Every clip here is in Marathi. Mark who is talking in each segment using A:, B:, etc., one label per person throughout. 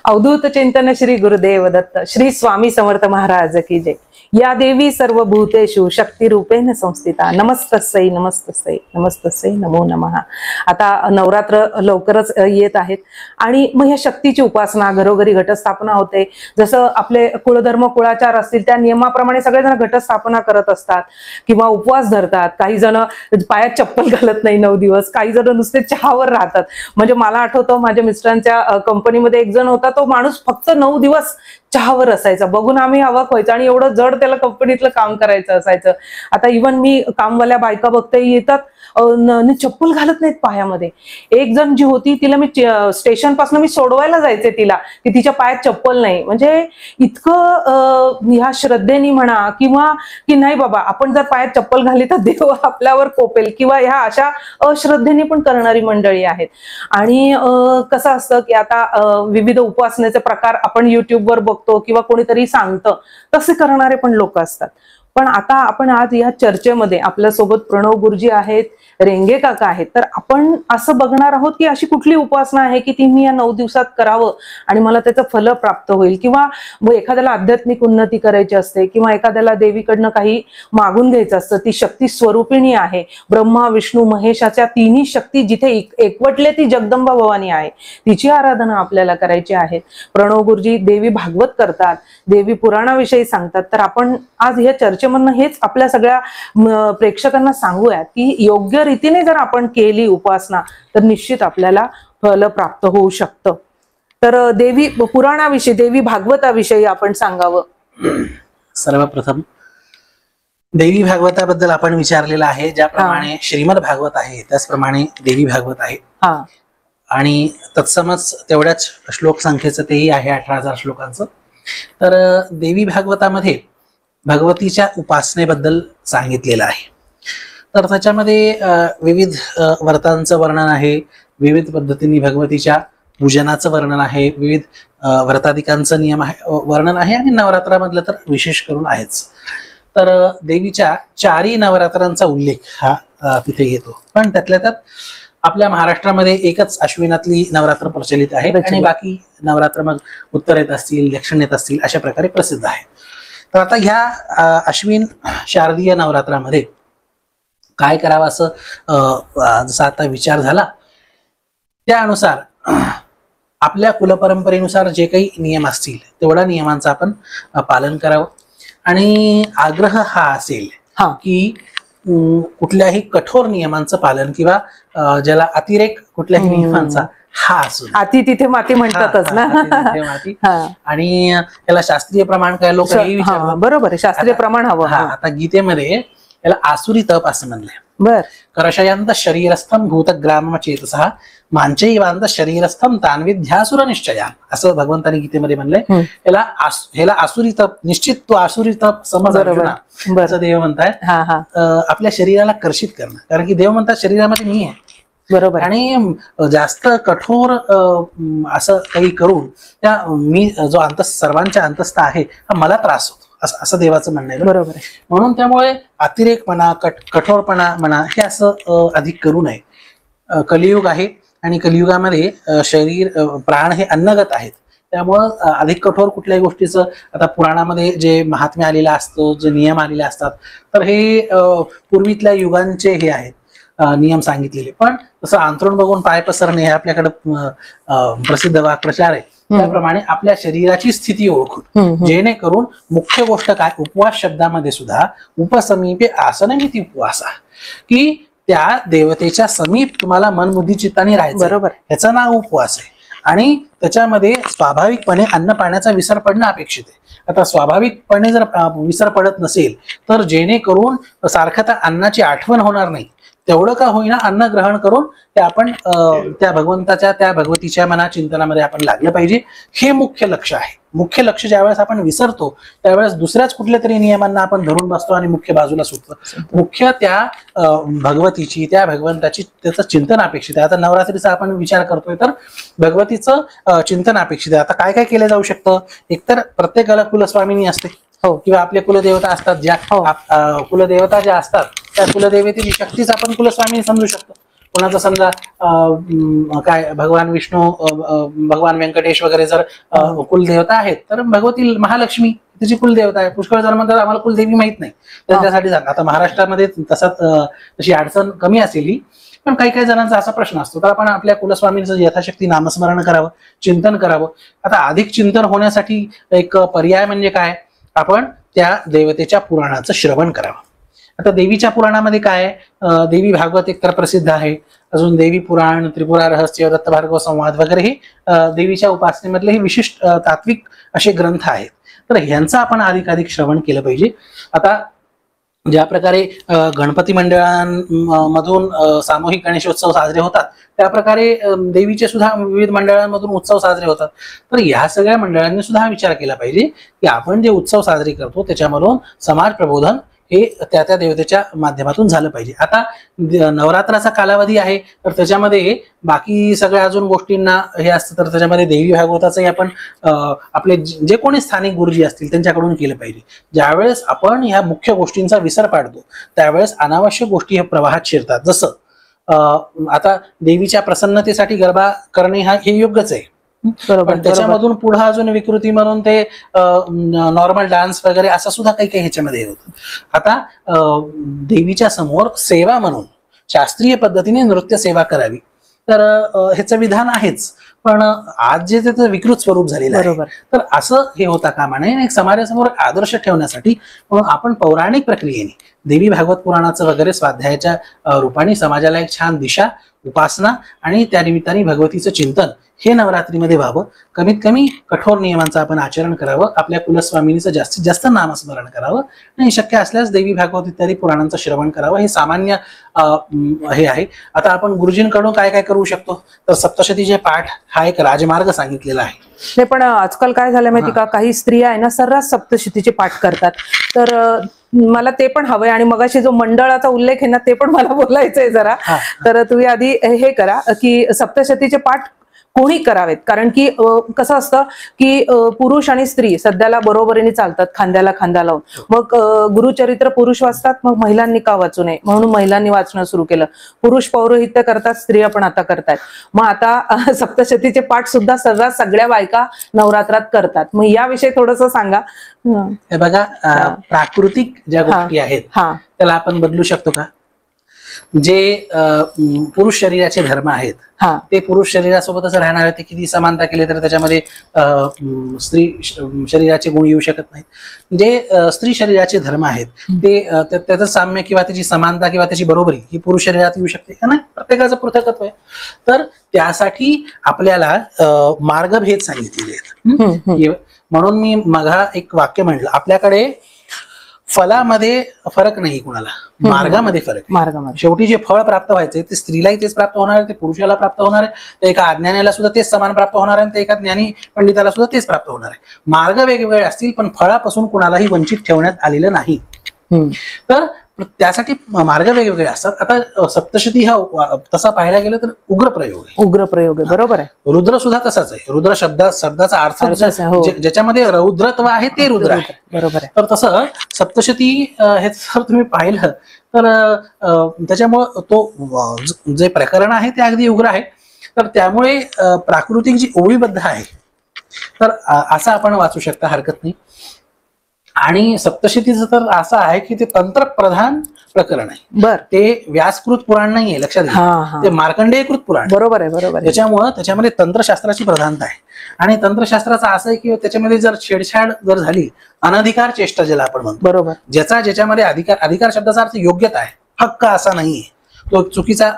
A: अवधूत चिंतन श्री गुरुदेव दत्त श्री स्वामी समर्थ महाराज की जय। या देवी सर्वभूतेषु शक्ती रूपेण संस्थिता नमस्तस्यै नमस्तस्यै नमस्तस्यै नमो नमः। आता नवरात्र लवकरच येत आहेत आणि मग ह्या शक्तीची उपासना घरोघरी घटस्थापना होते। जसं आपले कुळधर्म कुळाचार असतील त्या नियमाप्रमाणे सगळेजण घटस्थापना करत असतात किंवा उपवास धरतात। काही जण पायात चप्पल घालत नाही 9 दिवस, काही जण नुसते चहावर राहतात। म्हणजे मला आठवतं माझ्या मिस्टरांच्या कंपनीमध्ये एक जण होता, तो माणूस फक्त 9 दिवस चहावर असायचा। बघून आम्ही अवाक व्हायचो आणि एवढं जड त्याला कंपनीतलं काम करायचं असायचं। आता इव्हन मी कामवाल्या बायका बघते येतात चप्पल घालत नाहीत पायामध्ये। एक जण जी होती तिला मी स्टेशन पासून मी सोडवायला जायचे तिला की तिच्या पायात चप्पल नाही। म्हणजे इतकं ह्या श्रद्धेने म्हणा किंवा की नाही बाबा आपण जर पायात चप्पल घाली तर देव आपल्यावर कोपेल किंवा ह्या अशा अश्रद्धेने पण करणारी मंडळी आहेत। आणि कसं असतं की आता विविध उपासनेचे प्रकार आपण युट्यूबवर बघतो किंवा कोणीतरी सांगतं, तसे करणारे पण लोक असतात। पण आता आपण आज या चर्चेमध्ये आपल्यासोबत प्रणव गुरुजी आहेत, रेंगे काका आहेत, तर आपण असं बघणार आहोत की अशी कुठली उपासना आहे की ती मी या 9 दिवसात करावं आणि मला त्याचं फल प्राप्त होईल। किंवा एखाद्याला आध्यात्मिक उन्नती करायची असते किंवा एखाद्याला देवीकडनं काही मागून घ्यायचं असतं। ती शक्ती स्वरूपिणी आहे, ब्रह्मा विष्णू महेशाच्या तिन्ही शक्ती जिथे एकवटले ती जगदंबा भवानी आहे, तिची आराधना आपल्याला करायची आहे। प्रणव गुरुजी देवी भागवत करतात, देवी पुराणाविषयी सांगतात। तर आपण आज या चर्चेमधनं हेच आपल्या सगळ्या प्रेक्षकांना सांगूयात की योग्य रीतीने जर आपण केली उपासना तर निश्चित आपल्याला फल प्राप्त होऊ शकतं। तर देवी पुराणाविषयी देवी भागवताविषयी आपण सांगावं।
B: सर्वप्रथम देवी भागवताबद्दल आपण विचारलेलं आहे। ज्याप्रमाणे श्रीमद भागवत आहे त्याचप्रमाणे देवी भागवत आहे आणि तत्समच तेवढ्याच श्लोक संख्येचं तेही आहे 18,000 श्लोकांचं। तर देवी भागवतामध्ये भगवतीच्या उपासनेबद्दल सांगितलेलं आहे। तर त्याच्यामध्ये विविध व्रतांचं वर्णन आहे, विविध पद्धतीने भगवतीच्या पूजनाचं वर्णन आहे, विविध व्रताधिकांचं नियम आहे वर्णन आहे आणि नवरात्रामधलं तर विशेष करून आहेच। तर देवीच्या 4 नवरात्रांचा उल्लेख हा तिथे येतो। पण त्यातल्या त्यात आपल्या महाराष्ट्रामध्ये एकच अश्विनातली नवरात्र प्रचलित आहे आणि बाकी नवरात्र मग उत्तरेत असतील दक्षिणेत असतील अशा प्रकारे प्रसिद्ध आहे। तर आता ह्या अश्विन शारदीय नवरात्रामध्ये काय करावं असं जसा आता विचार झाला त्यानुसार आपल्या कुलपरंपरेनुसार जे काही नियम असतील तेवढ्या नियमांचं आपण पालन करावं। आणि आग्रह हा असेल की कुठल्याही कठोर नियमांचं पालन किंवा ज्याला अतिरेक कुठल्याही नियमांचा हा असू
A: अति तिथे माती म्हणतातच ना
B: माती। आणि त्याला शास्त्रीय प्रमाण काय लोक
A: बरोबर आहे, शास्त्रीय प्रमाण हवं।
B: आता गीतेमध्ये याला आसुरी तप असं म्हणलंय।
A: बर
B: करशयंत शरीरस्थम भूतग्राम चेतसः मांचैवांत शरीरस्थम तान्विध्यासुर निश्चया असं भगवंतानी गीतेमध्ये म्हणलंय। ह्याला आसुरी तप, निश्चित तो आसुरी तप समज अर्जुना असं देव म्हणतायत। आपल्या शरीराला कर्षित करणं, कारण की देव म्हणतात शरीरामध्ये मी आहे
A: बरोबर,
B: आणि जास्त कठोर असं काही करून त्या मी जो सर्वांच्या अंतस्थ आहे हा मला त्रास होतो असं देवाचं म्हणणं आहे।
A: बरोबर,
B: म्हणून त्यामुळे अतिरेकपणा कठोरपणा म्हणा हे असं अधिक करू नये। कलियुग आहे आणि कलियुगामध्ये शरीर प्राण हे अन्नगत आहेत, त्यामुळं अधिक कठोर कुठल्याही गोष्टीचं आता पुराणामध्ये जे महात्म्य आलेलं असतं, जे नियम आलेले असतात, तर हे पूर्वीतल्या युगांचे हे आहेत नियम सांगितलेले। पण तसं अंथरूण बघून पाय पसरणे हे आपल्याकडे प्रसिद्ध वाक्प्रचार आहे। त्याप्रमाणे आपल्या शरीराची स्थिती ओळखून जेणेकरून मुख्य गोष्ट काय, उपवास शब्दामध्ये सुद्धा उपसमीपे आसनमिति उपवासा, की त्या देवतेच्या समीप तुम्हाला मन बुद्धी चित्ताने राहायचं, बरोबर, ह्याचं नाव उपवास आहे। आणि त्याच्यामध्ये स्वाभाविकपणे अन्न पाण्याचा विसर पडणं अपेक्षित आहे। आता स्वाभाविकपणे जर विसर पडत नसेल तर जेणेकरून सारखं त्या अन्नाची आठवण होणार नाही, तेवढं का होईना अन्न ग्रहण करून ते आपण त्या भगवंताच्या त्या भगवतीच्या मना चिंतनामध्ये आपण लागलं पाहिजे। हे मुख्य लक्ष आहे। मुख्य लक्ष ज्यावेळेस आपण विसरतो त्यावेळेस दुसऱ्याच कुठल्या तरी नियमांना आपण धरून बसतो आणि मुख्य बाजूला सुटतो। मुख्य त्या भगवतीची त्या भगवंताची त्याचं चिंतन अपेक्षित आहे। आता नवरात्रीचा आपण विचार करतोय तर भगवतीचं चिंतन अपेक्षित आहे। आता काय काय केलं जाऊ शकतं, एकतर प्रत्येकाला कुलस्वामिनी असते किंवा आपले कुलदेवता असतात, ज्या कुलदेवता ज्या असतात त्या कुलदेवतेची शक्तीच आपण कुलस्वामिनी समजू शकतो। कोणाचं समजा काय भगवान विष्णू भगवान व्यंकटेश वगैरे जर कुलदेवता आहेत, तर भगवती महालक्ष्मी तिची कुलदेवता आहे. पुष्कळ जण म्हणतात आम्हाला कुलदेवी माहित नाही, तर त्यासाठी सांगा. आता महाराष्ट्रामध्ये तशी अडचण कमी असेल ही, पण काही काही जणांचा असा प्रश्न असतो, तर आपण आपल्या कुलस्वामींचं यथाशक्ती नामस्मरण करावं, चिंतन करावं. आता अधिक चिंतन होण्यासाठी एक पर्याय म्हणजे काय, आपण त्या देवतेच्या पुराणाचं श्रवण करावं. आता देवीच्या पुराणामध्ये काय आहे, देवी भागवत एकतर प्रसिद्ध आहे, अजून देवी पुराण, त्रिपुरा रहस्य, दत्त भार्गव संवाद वगैरे हे देवीच्या उपासनेमधले हे विशिष्ट तात्विक असे ग्रंथ आहेत. तर ह्यांचं आपण अधिकाधिक श्रवण केलं पाहिजे. आता ज्या प्रकारे गणपती मंडळांमधून सामूहिक गणेशोत्सव साजरे होतात, त्या प्रकारे देवीचे सुद्धा विविध मंडळांमधून उत्सव साजरे होतात. तर या सगळ्या मंडळांनी सुद्धा विचार केला पाहिजे की आपण जे उत्सव साजरे करतो त्याच्यामधून समाज प्रबोधन हे त्या त्या देवतेच्या माध्यमातून झालं पाहिजे. आता नवरात्राचा कालावधी आहे, तर त्याच्यामध्ये बाकी सगळ्या अजून गोष्टींना हे असतं, तर त्याच्यामध्ये देवी भागवताचंही आपण आपले जे कोणी स्थानिक गुरुजी असतील त्यांच्याकडून केलं पाहिजे. ज्यावेळेस आपण ह्या मुख्य गोष्टींचा विसर पाडतो त्यावेळेस अनावश्यक गोष्टी ह्या प्रवाहात शिरतात. जसं आता देवीच्या प्रसन्नतेसाठी गरबा करणे हे योग्यच आहे, पण त्याच्यामधून पुढे अजून विकृती म्हणून ते नॉर्मल डान्स वगैरे असं सुद्धा काही काही ह्याच्यामध्ये होतं. आता देवीच्या समोर सेवा म्हणून शास्त्रीय पद्धतीने नृत्य सेवा करावी, तर ह्याचं विधान आहेच, पण आज जे त्याचं विकृत स्वरूप झालेलं आहे, तर असं हे होता कामा नये. एक समाजासमोर आदर्श ठेवण्यासाठी म्हणून आपण पौराणिक प्रक्रियेने देवी भागवत पुराणाचं वगैरे स्वाध्यायाच्या रूपाने समाजाला एक छान दिशा, उपासना आणि त्या निमित्ताने भगवतीचं चिंतन हे नवरात्रीमध्ये व्हावं. कमीत कमी कठोर नियमांचं आपण आचरण करावं, आपल्या कुलस्वामिनीचं जास्तीत जास्त नामस्मरण करावं आणि शक्य असल्यास देवी भागवत इत्यादी पुराणांचं श्रवण करावं. हे सामान्य हे आहे. आता आपण गुरुजींकडून काय काय करू शकतो, तर सप्तशतीचे पाठ हा एक राजमार्ग सांगितलेला आहे.
A: ते पण आजकाल काय झालं माहिती का, काही स्त्रिया आहे ना सर्रास सप्तशतीचे पाठ करतात, तर मला ते पण हवंय. आणि मगाशी जो मंडळाचा उल्लेख आहे ना, ते पण मला बोलायचंय जरा. तर तुम्ही आधी हे करा की सप्तशतीचे पाठ कोणी करावेत, कारण की कसं असतं की पुरुष आणि स्त्री सध्याला बरोबरीने चालतात, खांद्याला खांदा लावून. मग गुरुचरित्र पुरुष वाचतात, मग महिलांनी का वाचू नये म्हणून महिलांनी वाचणं सुरू केलं. पुरुष पौरोहित्य करतात, स्त्रिया पण आता करतायत. मग आता सप्तशतीचे पाठ सुद्धा सर्रास सगळ्या बायका नवरात्रात करतात. मग याविषयी थोडंसं सांगा.
B: हे बघा, प्राकृतिक ज्या गोष्टी आहेत त्याला आपण बदलू शकतो का? जे पुरुष शरीराचे धर्म आहेत ते पुरुष शरीरासोबतच राहणार आहेत. ते किती समानता केली तर त्याच्यामध्ये स्त्री शरीराचे गुण येऊ शकत नाहीत. जे स्त्री शरीराचे धर्म आहेत ते त्याचं साम्य किंवा त्याची समानता किंवा त्याची बरोबरी ही पुरुष शरीरात येऊ शकते का? नाही, प्रत्येकाचं पृथकत्व आहे. तर त्यासाठी आपल्याला मार्गभेद सांगितलेले आहेत. म्हणून मी मघा एक वाक्य म्हटलं, आपल्याकडे फलामध्ये फरक नाही कुणाला, मार्गामध्ये फरक. मार्गामध्ये शेवटी जे फळ प्राप्त व्हायचे ते स्त्रीलाही तेच प्राप्त होणार आहे, ते पुरुषाला प्राप्त होणार आहे, ते एका अज्ञानाला सुद्धा तेच समान प्राप्त होणार आहे, ते एका ज्ञानी पंडिताला सुद्धा तेच प्राप्त होणार आहे. मार्ग वेगवेगळे असतील पण फळापासून कुणालाही वंचित ठेवण्यात आलेलं नाही. तर त्यासाठी मार्ग वेगवेगळे असतात. आता सप्तशती हा तसा पाहायला गेलं तर उग्र प्रयोग आहे. उग्र प्रयोग आहे, बरोबर आहे. रुद्र सुद्धा तसाच आहे. रुद्र शब्दाचा अर्थ ज्याच्यामध्ये रौद्रत्व आहे ते रुद्र आहे, बरोबर आहे. तर तसं सप्तशती हे जर तुम्ही पाहिलं तर त्याच्यामुळं तो जे प्रकरण आहे ते अगदी उग्र आहे. तर त्यामुळे प्राकृतिक जी ओळीबद्ध आहे तर असं आपण वाचू शकता, हरकत नाही. आणि सप्तशतीचं तर असं आहे की ते तंत्रप्रधान प्रकरण आहे. ते व्यासकृत पुराण नाहीये, लक्षात घ्या, ते मार्कंडेयकृत पुराण. बरोबर आहे, बरोबर आहे. त्याच्यामुळं त्याच्यामध्ये तंत्रशास्त्राची प्रधानता आहे. आणि तंत्रशास्त्राचं असं आहे की त्याच्यामध्ये जर छेडछाड जर झाली, अनधिकार चेष्टा ज्याला आपण म्हणतो, बरोबर, ज्याच्यामध्ये अधिकार शब्दाचा अर्थ योग्यता आहे, हक्क असा नाहीये, तो चुकीचा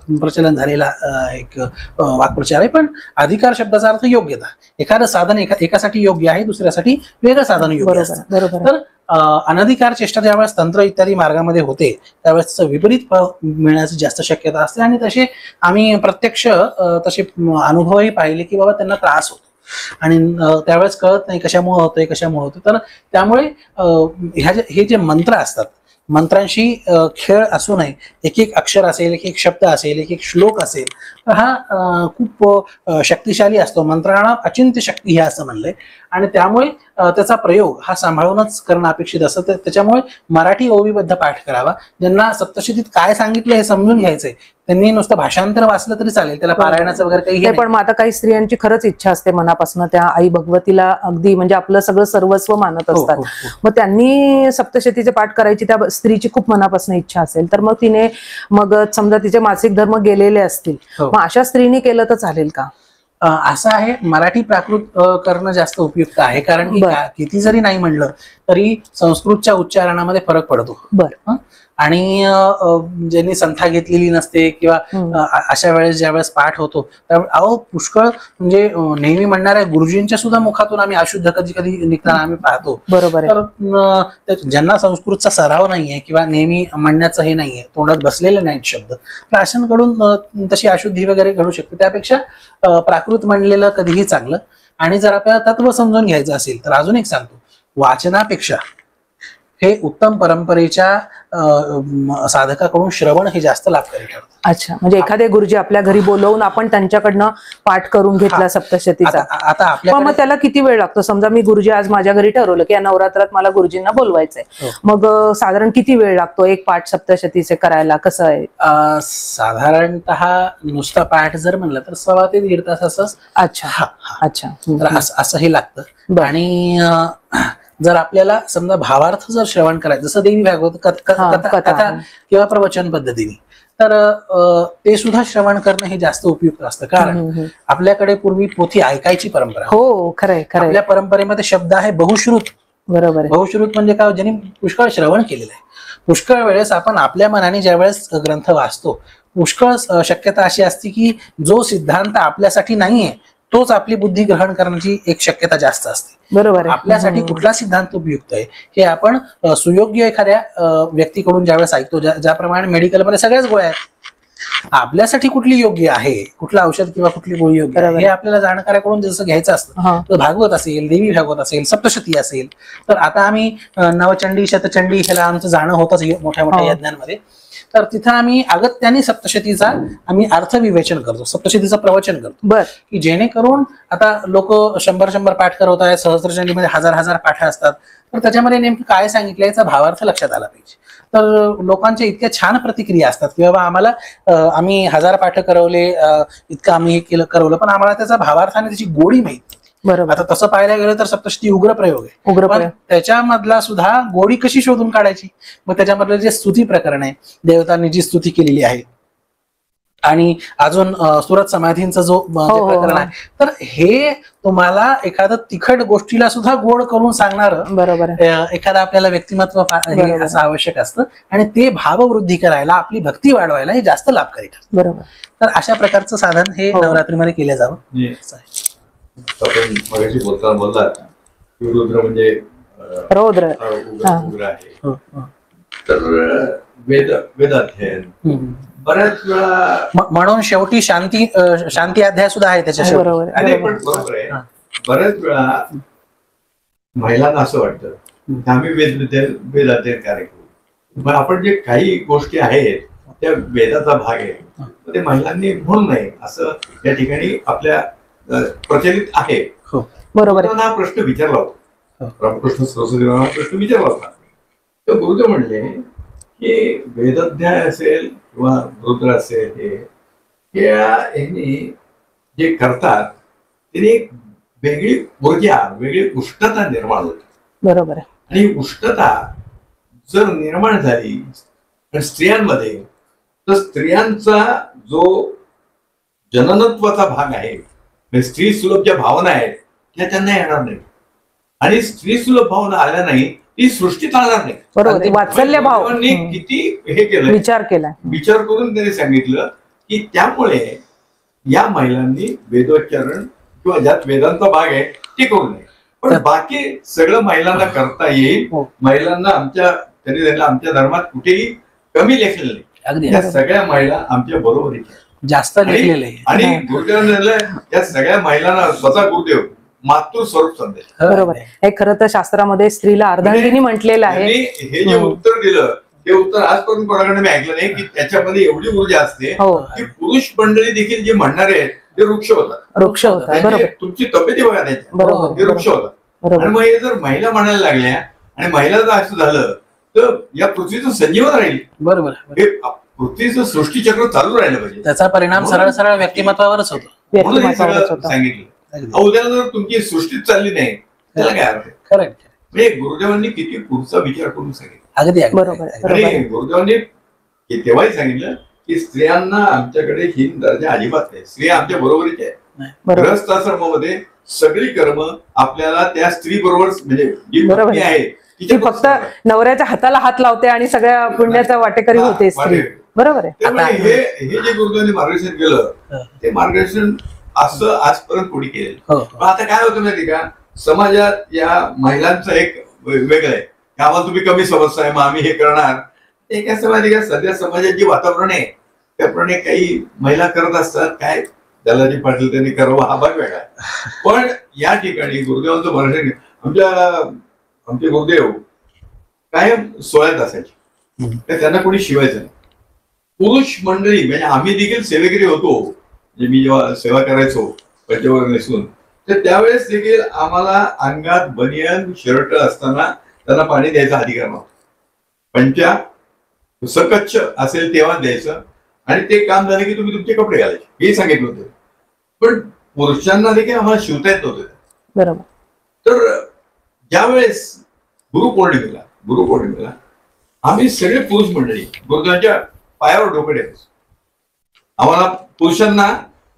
B: प्रचलन झालेला एक वाक्प्रचार आहे. पण अधिकार शब्दाचा अर्थ योग्यता. एखादं साधन एकासाठी योग्य आहे, दुसऱ्यासाठी वेगळं साधन योग्य असतं. तर अनधिकार चेष्टा ज्यावेळेस तंत्र इत्यादी मार्गामध्ये होते त्यावेळेस त्याचं विपरीत फळ मिळण्याची जास्त शक्यता असते. आणि तसे आम्ही प्रत्यक्ष तसे अनुभवही पाहिले की बाबा त्यांना त्रास होतो आणि त्यावेळेस कळत नाही कशामुळे होतोय कशामुळे होतं. तर त्यामुळे हे जे मंत्र असतात, मंत्रांशी खेळ असू नये. एक एक अक्षर असेल, एक एक शब्द असेल, एक एक श्लोक असेल, तर हा खूप शक्तिशाली असतो. मंत्राला अचिंत्य शक्ती हे असं म्हणलंय. आणि त्यामुळे त्याचा प्रयोग हा सांभाळूनच करणं अपेक्षित असतं. त्याच्यामुळे मराठी ओवीबद्ध पाठ करावा. ज्यांना सप्तशतीत काय सांगितलं हे समजून घ्यायचंय त्यांनी नुसतं भाषांतर वाचलं तरी चालेल, त्याला पारायणाचं वगैरे काही
A: पण मग आता काही स्त्रियांची खरंच इच्छा असते मनापासून त्या आई भगवतीला अगदी म्हणजे आपलं सगळं सर्वस्व मानत असतात. मग त्यांनी सप्तशतीचे पाठ करायची त्या स्त्रीची खूप मनापासून इच्छा असेल तर मग तिने मग समजा तिचे मासिक धर्म गेलेले असतील, मग अशा स्त्रीने केलं तर चालेल का?
B: असं आहे, मराठी प्राकृत करणं जास्त उपयुक्त आहे. कारण की किती जरी नाही म्हणलं तरी संस्कृतच्या उच्चारणामध्ये फरक पडतो.
A: बरं.
B: आणि ज्यांनी संथा घेतलेली नसते किंवा अशा वेळेस ज्या वेळेस पाठ होतो त्यावेळेस अहो पुष्कळ म्हणजे नेहमी म्हणणाऱ्या गुरुजींच्या सुद्धा मुखातून आम्ही अशुद्ध कधी कधी निघताना आम्ही पाहतो.
A: बरोबर.
B: तर ज्यांना संस्कृतचा सराव नाहीये किंवा नेहमी म्हणण्याचं हे नाहीये, तोंडात बसलेले नाहीत शब्द, तर अशांकडून तशी अशुद्धी वगैरे घडू शकते. त्यापेक्षा प्राकृत म्हणलेलं कधीही चांगलं. आणि जर आपल्याला तत्व समजून घ्यायचं असेल तर अजून एक सांगतो, वाचनापेक्षा हे उत्तम परंपरेच्या साधकाकडून श्रवण हे जास्त लाभकारी ठरतं.
A: अच्छा, म्हणजे एखादे गुरुजी आपल्या घरी बोलवून आपण त्यांच्याकडनं पाठ करून घेतला सप्तशतीचा.
B: आता आपल्या
A: मग त्याला किती वेळ लागतो? समजा मी गुरुजी आज माझ्या घरी ठरवलं की या नवरात्रात मला गुरुजींना बोलवायचंय, मग साधारण किती वेळ लागतो एक पाठ सप्तशतीचे करायला? कसं आहे?
B: साधारणतः नुसता पाठ जर म्हणलं तर 1.25 ते 1.5 तास असं.
A: अच्छा अच्छा,
B: असं हे लागतं. आणि जर आपल्याला समजा भावार्थ जर श्रवण करायचं, जसं देवी भागवत कथा किंवा प्रवचन पद्धतीने, तर ते सुद्धा श्रवण करणं हे जास्त उपयुक्त असतं. कारण आपल्याकडे पूर्वी पोथी ऐकायची परंपरा.
A: हो, खरंय खरंय.
B: आपल्या परंपरेमध्ये शब्द आहे बहुश्रुत.
A: बरोबर.
B: बहुश्रुत म्हणजे काय? ज्यांनी पुष्कळ श्रवण केलेलं आहे. पुष्कळ वेळेस आपण आपल्या मनाने ज्या वेळेस ग्रंथ वाचतो, पुष्कळ शक्यता अशी असते की जो सिद्धांत आपल्यासाठी नाहीये तोच आपली बुद्धी ग्रहण करण्याची एक शक्यता जास्त असते.
A: बरोबर.
B: आपल्यासाठी कुठला सिद्धांत उपयुक्त आहे हे आपण सुयोग्य एखाद्या व्यक्तीकडून ज्यावेळेस ऐकतो, ज्याप्रमाणे मेडिकलमध्ये सगळ्याच गोळ्या आहेत, आपल्यासाठी कुठली योग्य आहे, कुठलं औषध किंवा कुठली गोळी योग्य आहे हे आपल्याला जाणकाराकडून जसं घ्यायचं असतं. तर भागवत असेल, देवी भागवत असेल, सप्तशती असेल, तर आता आम्ही नवचंडी शतचंडी ह्याला आमचं जाणं होतच मोठ्या मोठ्या यज्ञांमध्ये. तर तिथं आम्ही अगत्याने सप्तशतीचा आम्ही अर्थविवेचन करतो, सप्तशतीचं प्रवचन करतो, की जेणेकरून आता लोक 100 पाठ करत आहेत, सहस्त्रचंडीमध्ये 1000 पाठ असतात, तर त्याच्यामध्ये नेमकं काय सांगितलं याचा भावार्थ लक्षात आला पाहिजे. तर लोकांच्या इतक्या छान प्रतिक्रिया असतात की बाबा आम्हाला आम्ही 1000 पाठ करवले, इतकं आम्ही हे करवलं, पण आम्हाला त्याचा भावार्थाने त्याची गोडी माहिती. बरोबर. आता तसं पाहायला गेलं तर सप्तशती उग्र प्रयोग आहे, पण त्याच्यामधला सुद्धा गोडी कशी शोधून काढायची? मग त्याच्यामधलं जे स्तुती प्रकरण आहे, देवतांनी जी स्तुती केलेली आहे, आणि अजून सुरत समाधींचा जो प्रकरण आहे, तर हे तुम्हाला एखादं तिखट गोष्टीला सुद्धा गोड करून सांगणार. बरोबर. एखादा आपल्याला व्यक्तिमत्व असं आवश्यक असतं, आणि ते भाववृद्धी करायला, आपली भक्ती वाढवायला हे जास्त लाभकारी ठरतं. बरोबर. तर अशा प्रकारचं साधन हे नवरात्रीमध्ये केलं जावं.
C: आपण मगाशी बोलताना बोललात की रुद्र म्हणजे
A: रौद्र
C: आहे. तर वेदाध्ययन बऱ्याच वेळा,
B: म्हणून शेवटी शांती अध्याय सुद्धा आहे त्याच्या.
C: बरोबर आहे. बऱ्याच वेळा महिलांना असं वाटतं आम्ही वेदाध्ययन कार्य करू, पण आपण जे काही गोष्टी आहेत त्या वेदाचा भाग आहे, ते महिलांनी म्हणू नये असं या ठिकाणी आपल्या प्रचलित आहे. बरोबर. हा प्रश्न विचारला होता, रामकृष्ण सरस्वती प्रश्न विचारला होता. तर गुरुदेव म्हणले की वेदाध्याय असेल किंवा रुद्र असेल, हे जे करतात त्याने एक वेगळी ऊर्जा, वेगळी उष्णता निर्माण होते. बरोबर. आणि उष्णता जर निर्माण झाली स्त्रियांमध्ये, तर स्त्रियांचा जो जननत्वाचा भाग आहे, स्त्री सुलभ ज्या भावना आहेत त्या त्यांना येणार नाही, आणि स्त्री सुलभ भावना आल्या नाही ती सृष्टी चालणार नाही.
A: बरोबर. वात्सल्य भावांनी
C: किती हे केलं, विचार करून त्यांनी सांगितलं की त्यामुळे या महिलांनी वेदोच्चारण किंवा ज्यात वेदांचा भाग आहे ते करू नये, पण बाकी सगळं महिलांना करता येईल. महिलांना आमच्या धर्मात कुठेही कमी लेखलेलं नाही, या सगळ्या महिला आमच्या बरोबरीच्या
B: जास्त लिहिलेलं आहे.
C: आणि गुरुदेवांनी या सगळ्या महिलांना स्वतः गुरुदेव मातृ स्वरूप संदेश.
A: बरोबर आहे. हे खरं तर शास्त्रामध्ये स्त्रीला अर्धांगिनी म्हटलेलं आहे.
C: हे जे उत्तर दिलं ते उत्तर आजपर्यंत कोणाकडे मी ऐकलं नाही की त्याच्यामध्ये एवढी ऊर्जा असते की पुरुष मंडळी देखील जे म्हणणारे आहेत ते वृक्ष होतात.
A: बरोबर.
C: तुमची तब्येती बघा त्याच्या, ते वृक्ष होतात.
A: बरोबर.
C: आणि मग हे जर महिला म्हणायला लागल्या आणि महिला जर असं झालं तर या पृथ्वीचं संजीवन राहील.
B: बरोबर.
C: हे पृथ्वीचं सृष्टीचक्र चालू राहिलं पाहिजे.
B: त्याचा परिणाम सरळ सरळ व्यक्तिमत्वावरच होतो.
C: म्हणून हे
A: व्यक्तिमत्वावरच
C: सगळं
A: होतं.
C: सांगितलं. उद्याला जर तुमची सृष्टीच चालली नाही त्याला काय अर्थ आहे?
B: खरं
C: म्हणजे गुरुदेवांनी किती पुढचा विचार करून सांगितलं.
B: अगदी
A: बरोबर.
C: आणि गुरुदेवांनी तेव्हाही सांगितलं की स्त्रियांना आमच्याकडे हीन दर्जा अजिबात नाही. स्त्रिया आमच्या बरोबरीच आहे.
A: बरोबर.
C: गृहस्थाश्रमामध्ये सगळी कर्म आपल्याला त्या स्त्री बरोबर म्हणजे जी
A: बरोबर
C: पत्नी आहे
A: ती फक्त नवऱ्याच्या हाताला हात लावते आणि सगळ्या पुण्याचा वाटेकरी होते स्त्री. बरोबर आहे.
C: त्यामुळे हे जे गुरुदेवांनी मार्गदर्शन केलं ते मार्गदर्शन असं आजपर्यंत कोणी केलेलं. पण आता काय होतं माहिती का, समाजात या महिलांचं एक वेगळं आहे की आम्हाला तुम्ही कमी समजताय मग आम्ही हे करणार. ते काय असं माहिती का, सध्या समाजात जे वातावरण आहे त्याप्रमाणे काही महिला करत असतात. काय दादाजी पाटील त्यांनी करावं हा भाग वेगळा. पण या ठिकाणी गुरुदेवांचं मार्गदर्शन आमचे गुरुदेव कायम सोहळ्यात असायचे. तर त्यांना कोणी शिवायचं नाही. पुरुष मंडळी म्हणजे आम्ही देखील सेवेकरी होतो. म्हणजे मी जेव्हा सेवा करायचो पंचवर नेसून तर त्यावेळेस देखील आम्हाला अंगात बनियन शर्ट असताना त्यांना पाणी द्यायचा अधिकार नव्हता. पंचा सकच्छ असेल तेव्हा द्यायचं आणि ते काम झालं की तुम्ही तुमचे कपडे घालायचे हे सांगितलं होतं. पण पुरुषांना देखील आम्हाला शिवता येत नव्हतं.
A: बरोबर.
C: तर ज्यावेळेस गुरुपौर्णिमेला आम्ही सगळे पुरुष मंडळी गुरुदेवांच्या पायावर डोकं ठेवायचो. आम्हाला पुरुषांना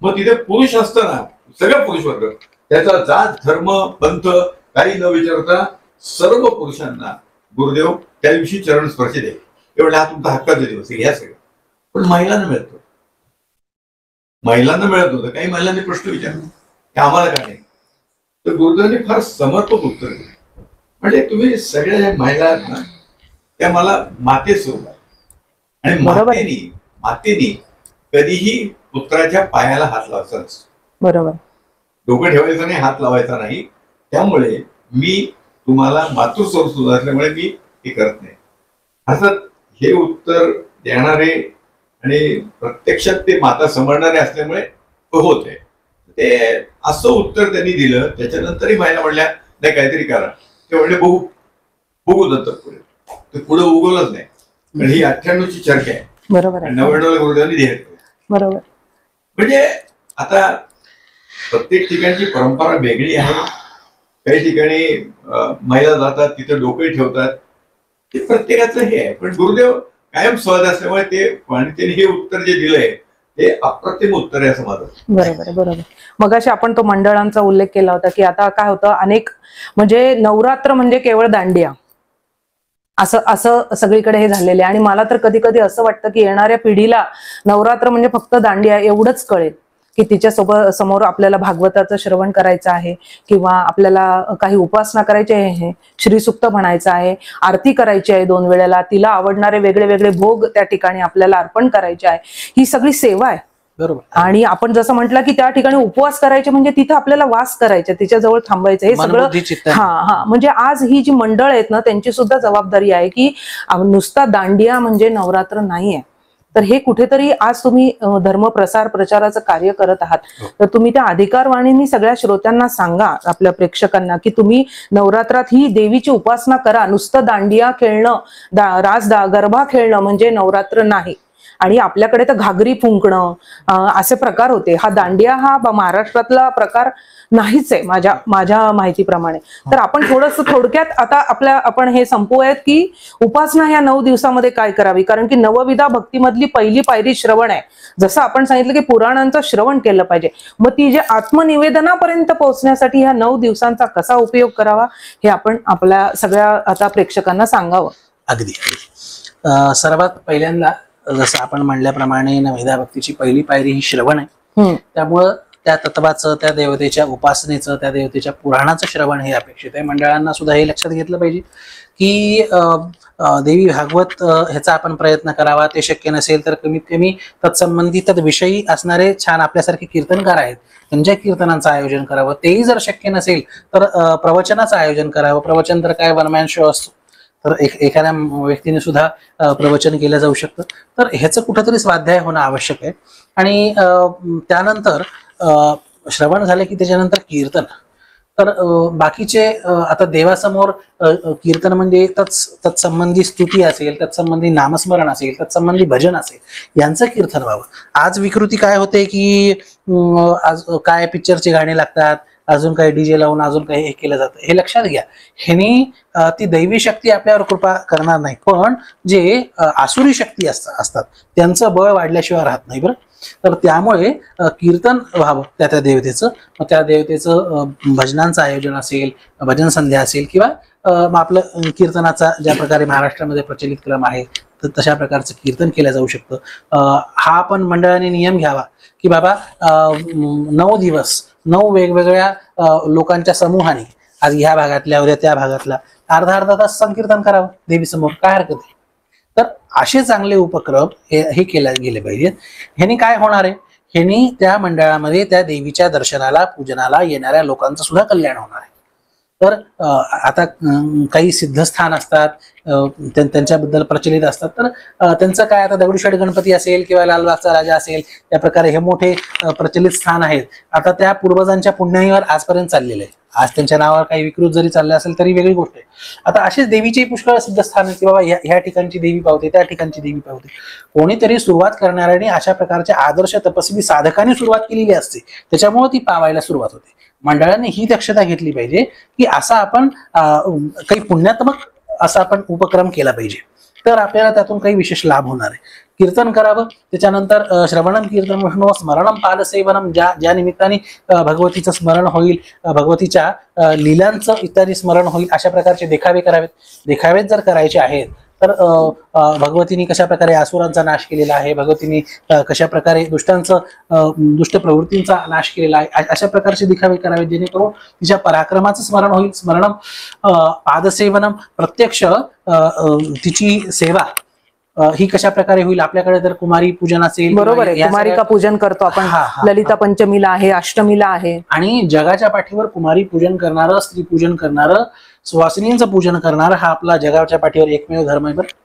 C: मग तिथे पुरुष असताना सगळं पुरुष वर्ग त्याचा जात धर्म पंथ काही न विचारता सर्व पुरुषांना गुरुदेव त्या दिवशी चरण स्पर्श द्यायचे. एवढा हा तुमचा हक्काचा दिवस आहे घ्या सगळं. पण महिलांना मिळत नव्हतं. काही महिलांनी प्रश्न विचारला की आम्हाला काय नाही. तर गुरुदेवांनी फार समर्पक उत्तर दिलं. म्हणजे तुम्ही सगळ्या ज्या महिला आहेत ना त्या मला माते स्वरूपात आणि मातेनी कधीही पुत्राच्या पायाला हात लावायचा नसतो.
A: बरोबर.
C: डोकं ठेवायचं नाही, हात लावायचा नाही. त्यामुळे मी तुम्हाला मातृस्वरूप सुद्धा असल्यामुळे मी हे करत नाही. असं हे उत्तर देणारे आणि प्रत्यक्षात ते माता समजणारे असल्यामुळे होत आहे. ते असं उत्तर त्यांनी दिलं. त्याच्यानंतरही महिला म्हणल्या नाही काहीतरी करा. ते म्हणले बघू नंतर पुढे. ते पुढे उगवलंच नाही. पण ही 98ची चर्चा आहे.
A: बरोबर आहे.
C: 99ला गुरुदेवांनी ध्येय ठेवलं.
A: बरोबर.
C: म्हणजे आता प्रत्येक ठिकाणची परंपरा वेगळी आहे. काही ठिकाणी महिला जातात तिथे डोके ठेवतात. ते प्रत्येकाचं हे आहे. पण गुरुदेव कायम सहज असल्यामुळे त्यांनी हे उत्तर जे दिलंय ते अप्रतिम उत्तर आहे असं माझं.
A: बरोबर. मगाशी आपण तो मंडळांचा उल्लेख केला होता की आता काय होतं अनेक म्हणजे नवरात्र म्हणजे केवळ दांडिया असं सगळीकडे हे झालेले. आणि मला तर कधी कधी असं वाटतं की येणाऱ्या पिढीला नवरात्र म्हणजे फक्त दांडिया एवढंच कळेल की तिच्या समोर आपल्याला भागवताचं श्रवण करायचं आहे किंवा आपल्याला काही उपासना करायची आहे, श्रीसुक्त म्हणायचं आहे, आरती करायची आहे 2 वेळेला, तिला आवडणारे वेगळे वेगळे भोग त्या ठिकाणी आपल्याला अर्पण करायचे आहे. ही सगळी सेवा आहे.
B: बरोबर.
A: आणि आपण जसं म्हटलं की त्या ठिकाणी उपवास करायचे म्हणजे तिथं आपल्याला वास करायचा, तिच्याजवळ थांबायचं, हे सगळं. म्हणजे आज ही जी मंडळ आहेत ना त्यांची सुद्धा जबाबदारी आहे की नुसता दांडिया म्हणजे नवरात्र नाहीये. तर हे कुठेतरी आज तुम्ही धर्म प्रचाराचं कार्य करत आहात. तर तुम्ही त्या अधिकारवाणींनी सगळ्या श्रोत्यांना सांगा, आपल्या प्रेक्षकांना, की तुम्ही नवरात्रात ही देवीची उपासना करा. नुसतं दांडिया खेळणं, गरबा खेळणं म्हणजे नवरात्र नाही. आणि आपल्याकडे तर घागरी फुंकणं असे प्रकार होते. हा दांडिया हा महाराष्ट्रातला प्रकार नाहीच आहे माझ्या माहितीप्रमाणे. तर आपण थोडक्यात आता आपण हे संपवूयात की उपासना ह्या 9 दिवसामध्ये काय करावी. कारण की नवविधा भक्तीमधली पहिली पायरी श्रवण आहे. जसं आपण सांगितलं की पुराणांचं श्रवण केलं पाहिजे. मग ती जे आत्मनिवेदनापर्यंत पोहोचण्यासाठी ह्या 9 दिवसांचा कसा उपयोग करावा हे आपण आपल्या सगळ्या आता प्रेक्षकांना सांगावं.
B: अगदी. सर्वात पहिल्यांदा जसं आपण म्हणल्याप्रमाणे नवविधा भक्तीची पहिली पायरी ही श्रवण आहे. त्यामुळं त्या तत्वाचं, त्या देवतेच्या उपासनेचं, त्या देवतेच्या पुराणाचं श्रवण हे अपेक्षित आहे. मंडळांना सुद्धा हे लक्षात घेतलं पाहिजे की देवी भागवत ह्याचा आपण प्रयत्न करावा. ते शक्य नसेल तर कमीत कमी तत्संबंधित विषयी असणारे छान आपल्यासारखे कीर्तनकार आहेत त्यांच्या कीर्तनांचं आयोजन करावं. तेही जर शक्य नसेल तर प्रवचनाचं आयोजन करावं. प्रवचन तर काय वन मॅन शो असतो, तर एखाद्या व्यक्तीने सुद्धा प्रवचन केलं जाऊ शकतं. तर ह्याचं कुठंतरी स्वाध्याय होणं आवश्यक आहे. आणि त्यानंतर श्रवण झालं की त्याच्यानंतर कीर्तन. तर बाकीचे आता देवासमोर कीर्तन म्हणजे तत्संबंधी स्तुती असेल, तत्संबंधी नामस्मरण असेल, तत्संबंधी भजन असेल, यांचं कीर्तन व्हावं. आज विकृती काय होते की आज काय पिक्चरची गाणी लागतात, अजून काही डीजे लावून अजून काही हे केलं जातं. हे लक्षात घ्या, ह्यानी ती दैवी शक्ती आपल्यावर कृपा करणार नाही, पण जे आसुरी शक्ती असतात त्यांचं बळ वाढल्याशिवाय राहत नाही. बरं, तर त्यामुळे कीर्तन व्हावं त्या देवतेचं. त्या देवतेचं भजनांचं आयोजन असेल, भजन संध्या असेल, किंवा आपलं कीर्तनाचा ज्या प्रकारे महाराष्ट्रामध्ये प्रचलित क्रम आहे तर तशा प्रकारचं कीर्तन केलं जाऊ शकतं. हा पण मंडळाने नियम घ्यावा की बाबा 9 दिवस 9 वेगवेगळ्या लोकांच्या समूहाने, आज ह्या भागातल्या, उद्या त्या भागातला, अर्धा तास संकीर्तन करावं देवीसमोर, काय हरकत आहे. तर असे चांगले उपक्रम हे केले गेले पाहिजेत. ह्यानी काय होणार आहे, ह्यानी त्या मंडळामध्ये त्या देवीच्या दर्शनाला, पूजनाला येणाऱ्या लोकांचं सुद्धा कल्याण होणार आहे. तर आता काही सिद्धस्थान असतात, त्यांच्याबद्दल प्रचलित असतात, तर त्यांचं काय, आता दगडूशेठ गणपती असेल किंवा लालबागचा राजा असेल, त्या प्रकारे हे मोठे प्रचलित स्थान आहेत. आता त्या पूर्वजांच्या पुण्याईवर आजपर्यंत चाललेले आहे. आज त्यांच्या नावावर काही विकृत जरी चालले असेल तरी वेगळी गोष्ट आहे. आता असेच देवीचे पुष्कळ सिद्धस्थान आहेत की बाबा ह्या ठिकाणची देवी पावते, त्या ठिकाणची देवी पावते. कोणीतरी सुरुवात करणाऱ्याने अशा प्रकारच्या आदर्श तपस्वी साधकांनी सुरुवात केलेली असते, त्याच्यामुळे ती पावायला सुरुवात होते. मंडळाने ही दक्षता घेतली पाहिजे की असा आपण काही पुण्यात्मक असा आपण उपक्रम केला पाहिजे, तर आपल्याला त्यातून काही विशेष लाभ होणार आहे. कीर्तन करावं, त्याच्यानंतर श्रवणम कीर्तन विष्णू स्मरणम पादसेवनम, ज्या निमित्ताने भगवतीचं स्मरण होईल, भगवतीच्या लीलांचं इत्यादी स्मरण होईल, अशा प्रकारचे देखावे करावेत. देखावेच जर करायचे आहेत तर भगवतीने कशा प्रकारे आसुरांचा नाश केलेला आहे, भगवतीने कशा प्रकारे दुष्ट प्रवृत्तींचा नाश केलेला आहे, अशा प्रकारचे दिखावे करावे जेणेकरून तिच्या पराक्रमाचं स्मरण होईल. स्मरणम पादसेवनम, प्रत्यक्ष तिची सेवा ही कशा प्रकारे होईल. आपल्याकडे जर कुमारी पूजन असेल,
A: बरोबर आहे, कुमारिका पूजन करतो आपण, ललिता पंचमीला आहे, अष्टमीला आहे. आणि
B: जगाच्या पाठीवर कुमारी पूजन करणारं, स्त्री पूजन करणारं, सुवासिनींचं पूजन करणारं हा आपला जगाच्या पाठीवर एकमेव धर्म आहे. बरं,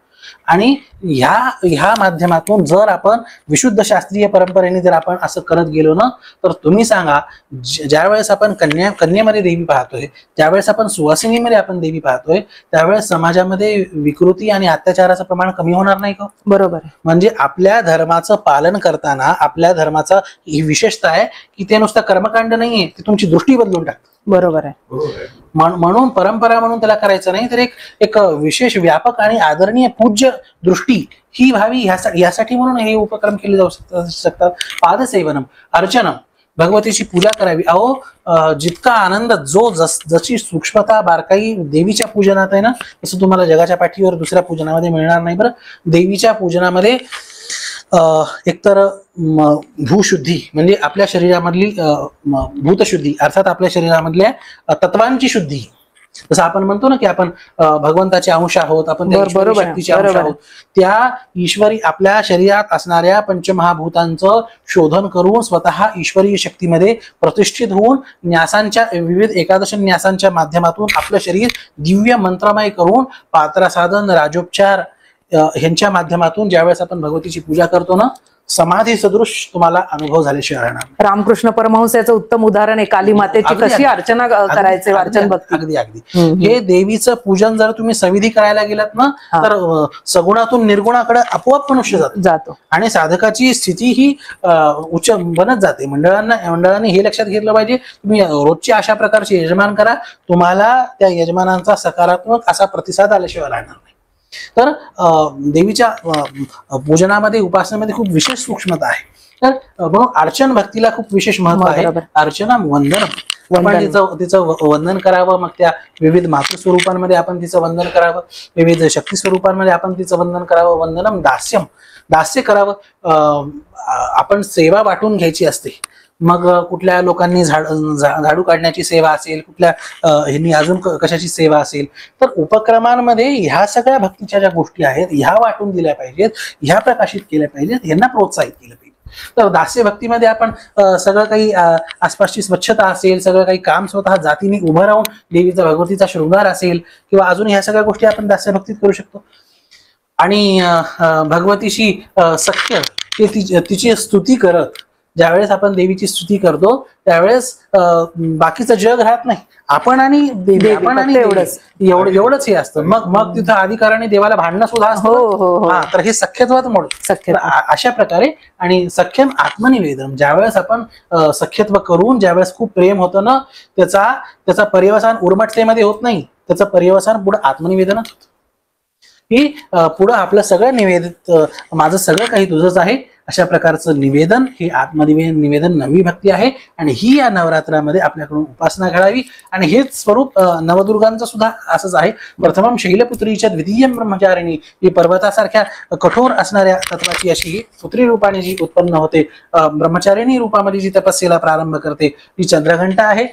B: आणि ह्या माध्यमातून जर आपण विशुद्ध शास्त्रीय परंपरेने जर आपण असं करत गेलो ना, तर तुम्ही सांगा, ज्यावेळेस आपण कन्येमध्ये देवी पाहतोय, त्यावेळेस आपण सुवासिनीमध्ये आपण देवी पाहतोय, त्यावेळेस समाजामध्ये विकृती आणि अत्याचाराचं प्रमाण कमी होणार नाही का?
A: बरोबर आहे.
B: म्हणजे आपल्या धर्माचं पालन करताना आपल्या धर्माचा ही विशेषता आहे की ते नुसतं कर्मकांड नाहीये, ते तुमची दृष्टी बदलून टाकतं.
A: बरोबर आहे.
B: म्हणून परंपरा म्हणून त्याला करायचं नाही, तर एक विशेष व्यापक आणि आदरणीय पूज्य दृष्टी ही व्हावी यासाठी म्हणून हे उपक्रम केले जाऊ शकतात. पादसेवनम, अर्चनम, भगवतीची पूजा करावी. अहो, जितका आनंद जशी सूक्ष्मता बारकाई देवीच्या पूजनात आहे ना, तसं तुम्हाला जगाच्या पाठीवर दुसऱ्या पूजनामध्ये मिळणार नाही. बरं, देवीच्या पूजनामध्ये एकतर भूशुद्धी म्हणजे आपल्या शरीरामधली भूतशुद्धी, अर्थात आपल्या शरीरामधल्या तत्वांची शुद्धी. जसं आपण म्हणतो ना की आपण भगवंताचे अंश आहोत, आपण शक्तीचे अंश आहोत, त्या ईश्वरी आपल्या शरीरात असणाऱ्या पंचमहाभूतांचं शोधन करून स्वतः ईश्वरीय शक्तीमध्ये प्रतिष्ठित होऊन न्यासांच्या विविध एकादश न्यासांच्या माध्यमातून आपलं शरीर दिव्य मंत्रमय करून पात्रासाधन, राजोपचार ह्यांच्या माध्यमातून ज्यावेळेस आपण भगवतीची पूजा करतो ना, समाधी सदृश तुम्हाला अनुभव झाल्याशिवाय राहणार.
A: रामकृष्ण परमहंस याचं उत्तम उदाहरण आहे, काली मातेची कशी अर्चना करायचे, अर्चन भक्ती.
B: अगदी हे देवीचं पूजन जर तुम्ही सविधी करायला गेलात ना, तर सगुणातून निर्गुणाकडे आपोआप मनुष्य जातो आणि साधकाची स्थिती ही उच्च बनत जाते. मंडळाने हे लक्षात घेतलं पाहिजे, तुम्ही रोजची अशा प्रकारचे यजमान करा, तुम्हाला त्या यजमानांचा सकारात्मक असा प्रतिसाद आल्याशिवाय राहणार नाही. तर देवीच्या पूजनामध्ये, उपासनेमध्ये खूप विशेष सूक्ष्मता आहे. तर म्हणून अर्चन भक्तीला खूप विशेष महत्व आहे. अर्चना वंदन, आपण तिचं वंदन करावं, मग त्या विविध मातृस्वरूपांमध्ये आपण तिचं वंदन करावं, विविध शक्ती स्वरूपांमध्ये आपण तिचं वंदन करावं. वंदनम दास्यम, दास्य करावं. आपण सेवा वाटून घ्यायची असते. मग कुठल्या लोकांनी झाडू काढण्याची सेवा असेल, कुठल्या ह्यांनी अजून कशाची सेवा असेल, तर उपक्रमांमध्ये ह्या सगळ्या भक्तीच्या ज्या गोष्टी आहेत ह्या वाटून दिल्या पाहिजेत, ह्या प्रकाशित केल्या पाहिजेत, ह्यांना प्रोत्साहित केलं पाहिजे. तर दास्य भक्तीमध्ये आपण सगळं काही आसपासची स्वच्छता असेल, सगळं काही काम स्वतः जातीने उभं राहून देवीचा भगवतीचा शृंगार असेल किंवा अजून ह्या सगळ्या गोष्टी आपण दास्य भक्तीत करू शकतो. आणि भगवतीशी सख्य तिची स्तुती करत ज्यावेळेस आपण देवीची स्तुती करतो त्यावेळेस बाकीचं जग राहत नाही, आपण आणि देवी, आपण आणि
A: एवढंच
B: एवढंच हे असतं. मग तिथं अधिकाराने देवाला भांडणं सुद्धा असतं. हा, तर हे सख्यत्वात मोडतं. अशा प्रकारे आणि सख्यम आत्मनिवेदन, ज्यावेळेस आपण सख्यत्व करून ज्यावेळेस खूप प्रेम होतं ना, त्याचा पर्यवसान उर्मटतेमध्ये होत नाही, त्याचं पर्यवसान पुढे आत्मनिवेदनच होतं, की पुढं आपलं सगळं निवेदित, माझं सगळं काही तुझंच आहे, अशा प्रकारचं निवेदन हे आत्मनिवेदन नवी भक्ती आहे. आणि ही या नवरात्रामध्ये आपल्याकडून उपासना घडावी. आणि हेच स्वरूप नवदुर्गांचं सुद्धा असंच आहे. प्रथमम शैलपुत्रीच्या द्वितीयम ब्रह्मचारिणी, ही पर्वतासारख्या कठोर असणाऱ्या तत्वाची अशी ही पुत्री रूपाने जी उत्पन्न होते, ब्रह्मचारिणी रूपामध्ये जी तपस्येला प्रारंभ करते, ती चंद्रघंटा आहे.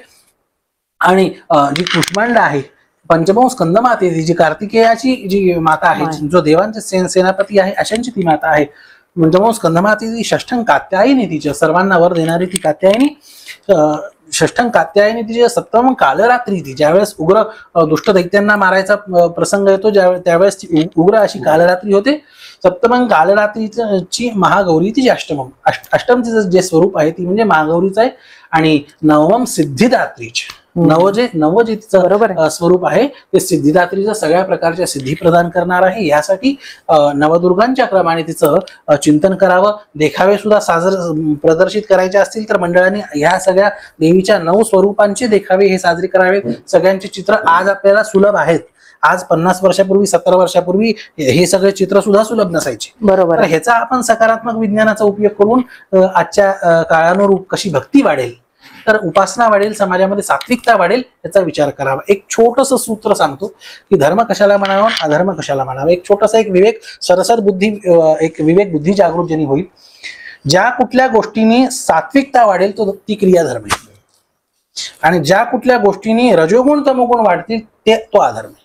B: आणि जी कुष्मांड आहे, पंचमो स्कंदमाते, जी कार्तिकेयाची जी माता आहे, जो देवांचे सेनापती आहे अशांची ती माता आहे. पंचमो स्कंदमाते, ती षष्ठं कात्यायनी, तिच्या सर्वांना वर देणारी ती कात्यायनी, षष्ठं कात्यायनी, तिचे सप्तम कालरात्री, ती ज्यावेळेस उग्र दुष्ट दैत्यांना मारायचा प्रसंग येतो त्यावेळेस ती उग्र अशी कालरात्री होते. सप्तमं कालरात्रीची महागौरी तिची अष्टम तिचं जे स्वरूप आहे ती म्हणजे महागौरीचं आहे. आणि नवम सिद्धिदात्रीच, नव जे तिचं स्वरूप आहे ते सिद्धिदात्रीचं सगळ्या प्रकारच्या सिद्धी प्रदान करणार आहे. यासाठी नवदुर्गांच्या क्रमाने तिचं चिंतन करावं. देखावे सुद्धा प्रदर्शित करायचे असतील तर मंडळांनी ह्या सगळ्या देवीच्या 9 स्वरूपांचे देखावे हे साजरे करावे. सगळ्यांचे चित्र आज आपल्याला सुलभ आहेत. आज 50 वर्षापूर्वी 70 वर्षापूर्वी हे सगळे चित्र सुद्धा सुलभ नसायचे.
A: बरोबर.
B: ह्याचा आपण सकारात्मक विज्ञानाचा उपयोग करून आजच्या काळानुरूप कशी भक्ती वाढेल, तर उपासना वाढेल, समाजामध्ये सात्विकता वाढेल, याचा विचार करावा. एक छोटस सूत्र सांगतो की धर्म कशाला म्हणावा, अधर्म कशाला म्हणावा. एक छोटस एक विवेक बुद्धी जागृत ज्यांनी होईल. ज्या कुठल्या गोष्टीने सात्विकता वाढेल ती क्रिया धर्म आहे. आणि ज्या कुठल्या गोष्टीने रजोगुण तमोगुण वाढतील तो अधर्म आहे.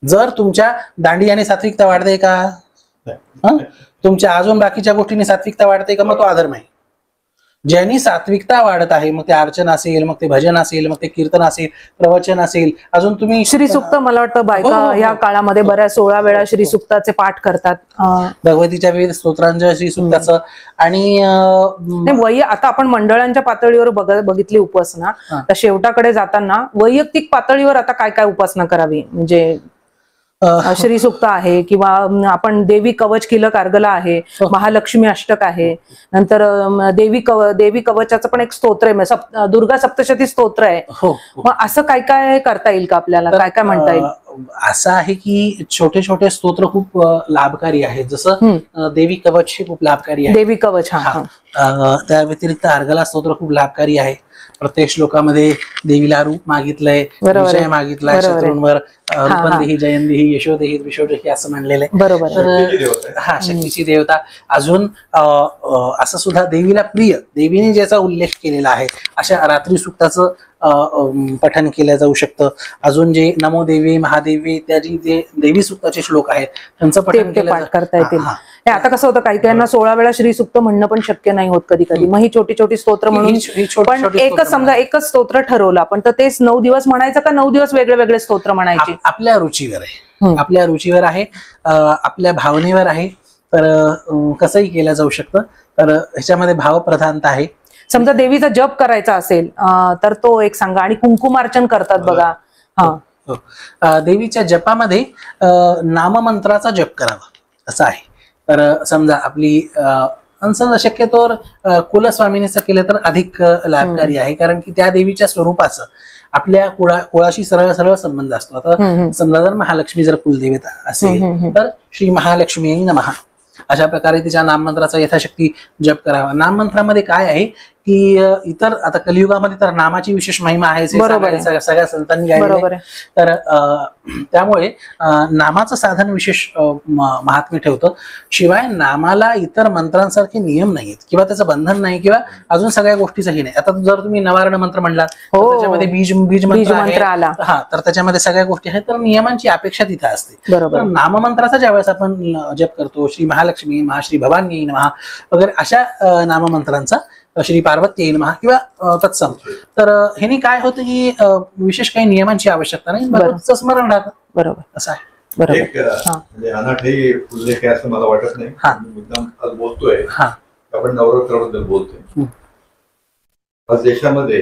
B: जर तुमच्या दांडियाने सात्विकता वाढते का, तुमच्या अजून बाकीच्या गोष्टीने सात्विकता वाढते का, मग तो अधर्म आहे. ज्यांनी सात्विकता वाढत आहे, मग ते अर्चन असेल, मग ते भजन असेल, मग ते कीर्तन असेल, प्रवचन असेल, अजून तुम्ही
A: श्रीसुक्त, मला वाटतं बायका या काळामध्ये बऱ्याच 16 वेळा श्रीसुक्ताचे पाठ करतात,
B: भगवतीच्या विविध स्तोत्रांच्या श्रीसुक्ताचं. आणि
A: आता आपण मंडळांच्या पातळीवर बघितली उपासना, तर शेवटाकडे जाताना वैयक्तिक पातळीवर आता काय काय उपासना करावी, म्हणजे श्रीसुक्त आहे किंवा आपण देवी कवच किल कारगला आहे, महालक्ष्मी अष्टक आहे, नंतर देवी कवचाचं पण एक स्तोत्र आहे, दुर्गा सप्तशती स्तोत्र आहे. मग असं काय काय करता येईल का आपल्याला, काय काय म्हणता येईल?
B: असं आहे की छोटे छोटे स्तोत्र खूप लाभकारी आहेत. जसं देवी कवच हे खूप लाभकारी आहे.
A: देवी कवच,
B: त्या व्यतिरिक्त अर्गला स्तोत्र खूप लाभकारी आहे. प्रत्येक श्लोकामध्ये देवीला रूप मागितलंय, विजय मागितलाय शत्रूंवर, रूपंदेही जयंदेही यशोदेही विशोदेही असं म्हणलेलं आहे.
A: बरोबर.
B: हा, शक्तीची देवता. अजून असं सुद्धा देवीला प्रिय, देवीने ज्याचा उल्लेख केलेला आहे अशा रात्री सुक्ताचं पठन केलं जाऊ शकतं. अजून जे नमो देवी महादेवी इत्यादी जे देवी सुक्ताचे श्लोक आहेत त्यांचं पठन केलं
A: करता येतील. आता कसं होतं, काही काहींना 16 वेळा श्रीसुक्त म्हणणं पण शक्य नाही होत कधी कधी. मग ही छोटी छोटी स्तोत्र म्हणून, पण एकच स्तोत्र ठरवलं आपण, तर तेच 9 दिवस म्हणायचं का 9 दिवस वेगळे वेगळे स्तोत्र म्हणायचे?
B: आपल्या रुचीवर आहे, आपल्या रुचीवर आहे, आपल्या भावनेवर आहे. तर कसंही केलं जाऊ शकतं. तर ह्याच्यामध्ये भावप्रधानता आहे.
A: समजा देवीचा जप करायचा असेल तर तो एक सांगा. आणि कुंकुमार्चन करतात बघा,
B: देवीच्या जपामध्ये नाममंत्राचा जप करावा असं आहे. तर समजा आपली समजा शक्यतोवर कुलस्वामिनीचं केलं तर अधिक लाभकारी आहे, कारण की त्या देवीच्या स्वरूपाचं आपल्या कुळाशी सरळ सरळ संबंध असतो. आता समजा जर महालक्ष्मी जर कुलदेवता असेल तर श्री महालक्ष्मी नमः अशा प्रकारे तिच्या नाममंत्राचा यथाशक्ती जप करावा. नाममंत्रामध्ये काय आहे की इतर आता कलियुगामध्ये तर नामाची विशेष महिमा आहे, सगळ्या संतांनी गायलेली. तर त्यामुळे नामाचं साधन विशेष महात्म्य ठेवतं. शिवाय नामाला इतर मंत्रांसारखे नियम नाहीत किंवा त्याचं बंधन नाही किंवा अजून सगळ्या गोष्टीचंही नाही. आता जर तुम्ही नवारण मंत्र म्हणला त्याच्यामध्ये बीज मंत्र आला, तर त्याच्यामध्ये सगळ्या गोष्टी आहेत, तर नियमांची अपेक्षा तिथे असते. तर नाममंत्राचा ज्यावेळेस आपण जप करतो, श्री महालक्ष्मी महाश्री भवानी नमः वगैरे अशा नाममंत्रांचा, श्री पार्वती नमः किंवा तत्सम, तर ह्यानी काय होतं की विशेष काही नियमांची आवश्यकता नाही, भगवंताचं स्मरण राहतं. बरोबर, असं आहे.
C: म्हणजे अनाठही उल्लेख आहे असं मला वाटत नाही. मुद्दाम आज बोलतोय, आपण नवरात्राबद्दल बोलतोय. आज देशामध्ये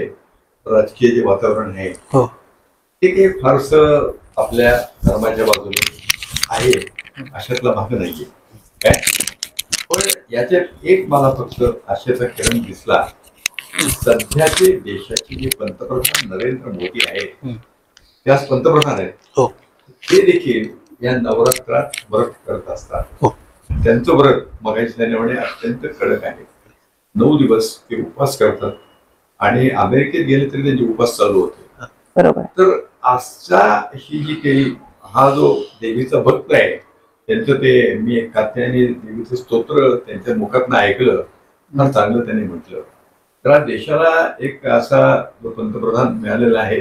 C: राजकीय जे वातावरण आहे
B: हो
C: ते काही फारस आपल्या धर्माच्या बाजूने आहे अशातला भाग नाहीये काय. पण याच्यात एक मला फक्त आशेचा किरण दिसला, सध्याचे देशाचे जे पंतप्रधान नरेंद्र मोदी आहेत, त्याच पंतप्रधान आहेत,
B: हो
C: ते देखील या नवरात्रात व्रत करत असतात.
B: हो
C: त्यांचं व्रत मगाशी त्याने अत्यंत कडक आहे. 9 दिवस ते उपवास करतात आणि अमेरिकेत गेले तरी त्यांचे उपवास चालू होते.
A: बरोबर.
C: तर आजचा ही जी काही हा जो देवीचा भक्त आहे त्यांचं ते मी कात्यायनी देवीचं स्तोत्र त्यांच्या मुखातनं ऐकलं, फार चांगलं त्यांनी म्हटलं. तर देशाला एक असा जो पंतप्रधान मिळालेला आहे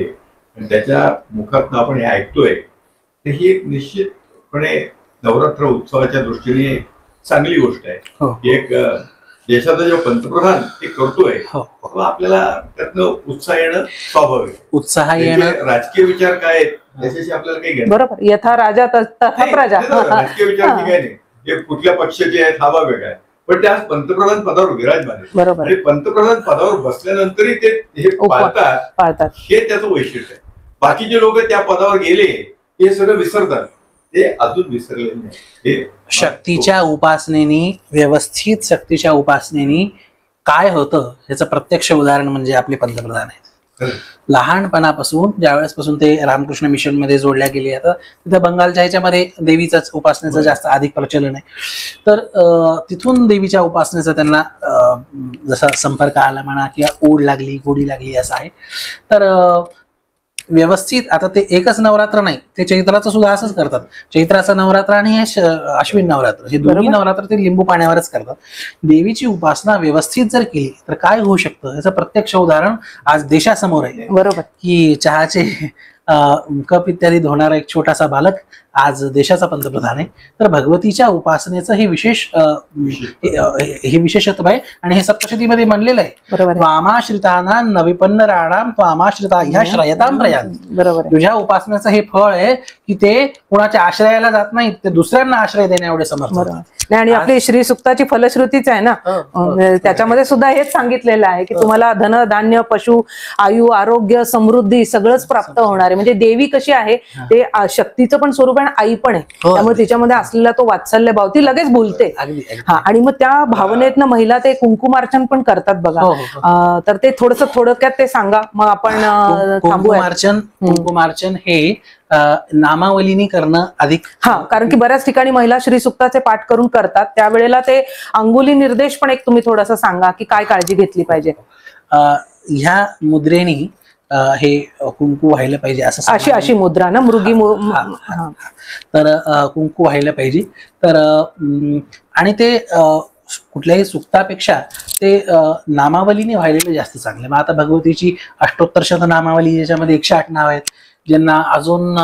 C: आणि त्याच्या मुखातनं आपण हे ऐकतोय, तर ही एक निश्चितपणे नवरात्र उत्सवाच्या दृष्टीने चांगली गोष्ट आहे. एक देशाचा जो पंतप्रधान ते करतोय आपल्याला त्यातनं उत्साह येणं स्वाभाविक.
B: उत्साह येणं,
C: राजकीय विचार काय आहेत त्याच्याशी आपल्याला काही घेणं.
A: बरोबर. यथा राजा तथा प्रजा.
C: राजकीय विचार काय नाही, हे कुठल्या पक्षाचे आहेत हा वेगळा आहे, पण ते आज पंतप्रधान पदावर विराजमान आहे.
A: बरोबर.
C: आणि पंतप्रधान पदावर बसल्यानंतरही ते हे पाळतात, हे त्याचं वैशिष्ट्य आहे. बाकीचे लोक त्या पदावर गेले हे सगळं विसरतात, ते अजून विसरले नाही.
B: शक्तीच्या उपासनेनी, व्यवस्थित शक्तीच्या उपासनेनी काय होतं ह्याचं प्रत्यक्ष उदाहरण म्हणजे आपले पंतप्रधान आहेत. लहानपणापासून ज्यावेळेसपासून ते रामकृष्ण मिशन मध्ये जोडल्या गेले, आता तिथं बंगालच्या ह्याच्यामध्ये देवीचाच उपासनेचं जास्त अधिक प्रचलन आहे. तर तिथून देवीच्या उपासनेचा त्यांना जसा संपर्क आला म्हणा किंवा ओढ लागली, गोडी लागली असं आहे. तर व्यवस्थित आता ते एकच नवरात्र नाही, ते चैत्राचं सुद्धा असंच करतात. चैत्राचं नवरात्र आणि हे अश्विन नवरात्र, हे दोन्ही नवरात्र ते लिंबू पाण्यावरच करतात. देवीची उपासना व्यवस्थित जर केली तर काय होऊ शकतं याचं प्रत्यक्ष उदाहरण आज देशासमोर आहे.
A: बरोबर.
B: की चहाचे कप इत्यादी धुणारा एक छोटासा बालक आज देशाचा पंतप्रधान आहे. तर भगवतीच्या उपासनेचं हे विशेष हे विशेषत्व आहे आणि हे सप्तशतीमध्ये म्हणलेलं आहे. त्वामाश्रिताना नविपन्न राणाम त्वामाश्रिता ह्या श्रयताम प्रयात.
A: बरोबर.
B: तुझ्या उपासनेचं हे फळ आहे की ते कुणाच्या आश्रयाला जात नाही, ते दुसऱ्यांना आश्रय देण्या एवढे समर्थ.
A: आणि आपली श्री सुक्ताची फलश्रुतीच आहे ना, त्याच्यामध्ये सुद्धा हेच सांगितलेलं आहे की तुम्हाला धन धान्य पशु आयु आरोग्य समृद्धी सगळंच प्राप्त होणार आहे. म्हणजे देवी कशी आहे ते शक्तीचं पण स्वरूप आहे, आई पण आहे. त्यामुळे तिच्यामध्ये असलेला तो वात्सल्य भाव ती लगेच बोलते. हा, आणि मग त्या भावनेतनं महिला ते कुंकुमार्चन पण करतात बघा. तर ते थोडक्यात ते सांगा, मग आपण थांबूया.
B: कुंकुमार्चन हे नामावलीनी करणं अधिक.
A: हा, कारण की बऱ्याच ठिकाणी महिला श्री सुक्ताचे पाठ करून करतात, त्यावेळेला ते अंगुली निर्देश पण एक तुम्ही थोडंसं सांगा की काय काळजी घेतली पाहिजे.
B: ह्या मुद्रेनी हे कुंकू व्हायला पाहिजे असं
A: अशी मुद्रा ना, मृगी.
B: तर कुंकू व्हायला पाहिजे. तर आणि ते कुठल्याही सुक्तापेक्षा ते नामावलीने व्हायलेलं जास्त चांगलं. मग आता भगवतीची अष्टोत्तर शतनामावली ज्याच्यामध्ये 108 नाव आहेत, ज्यांना अजून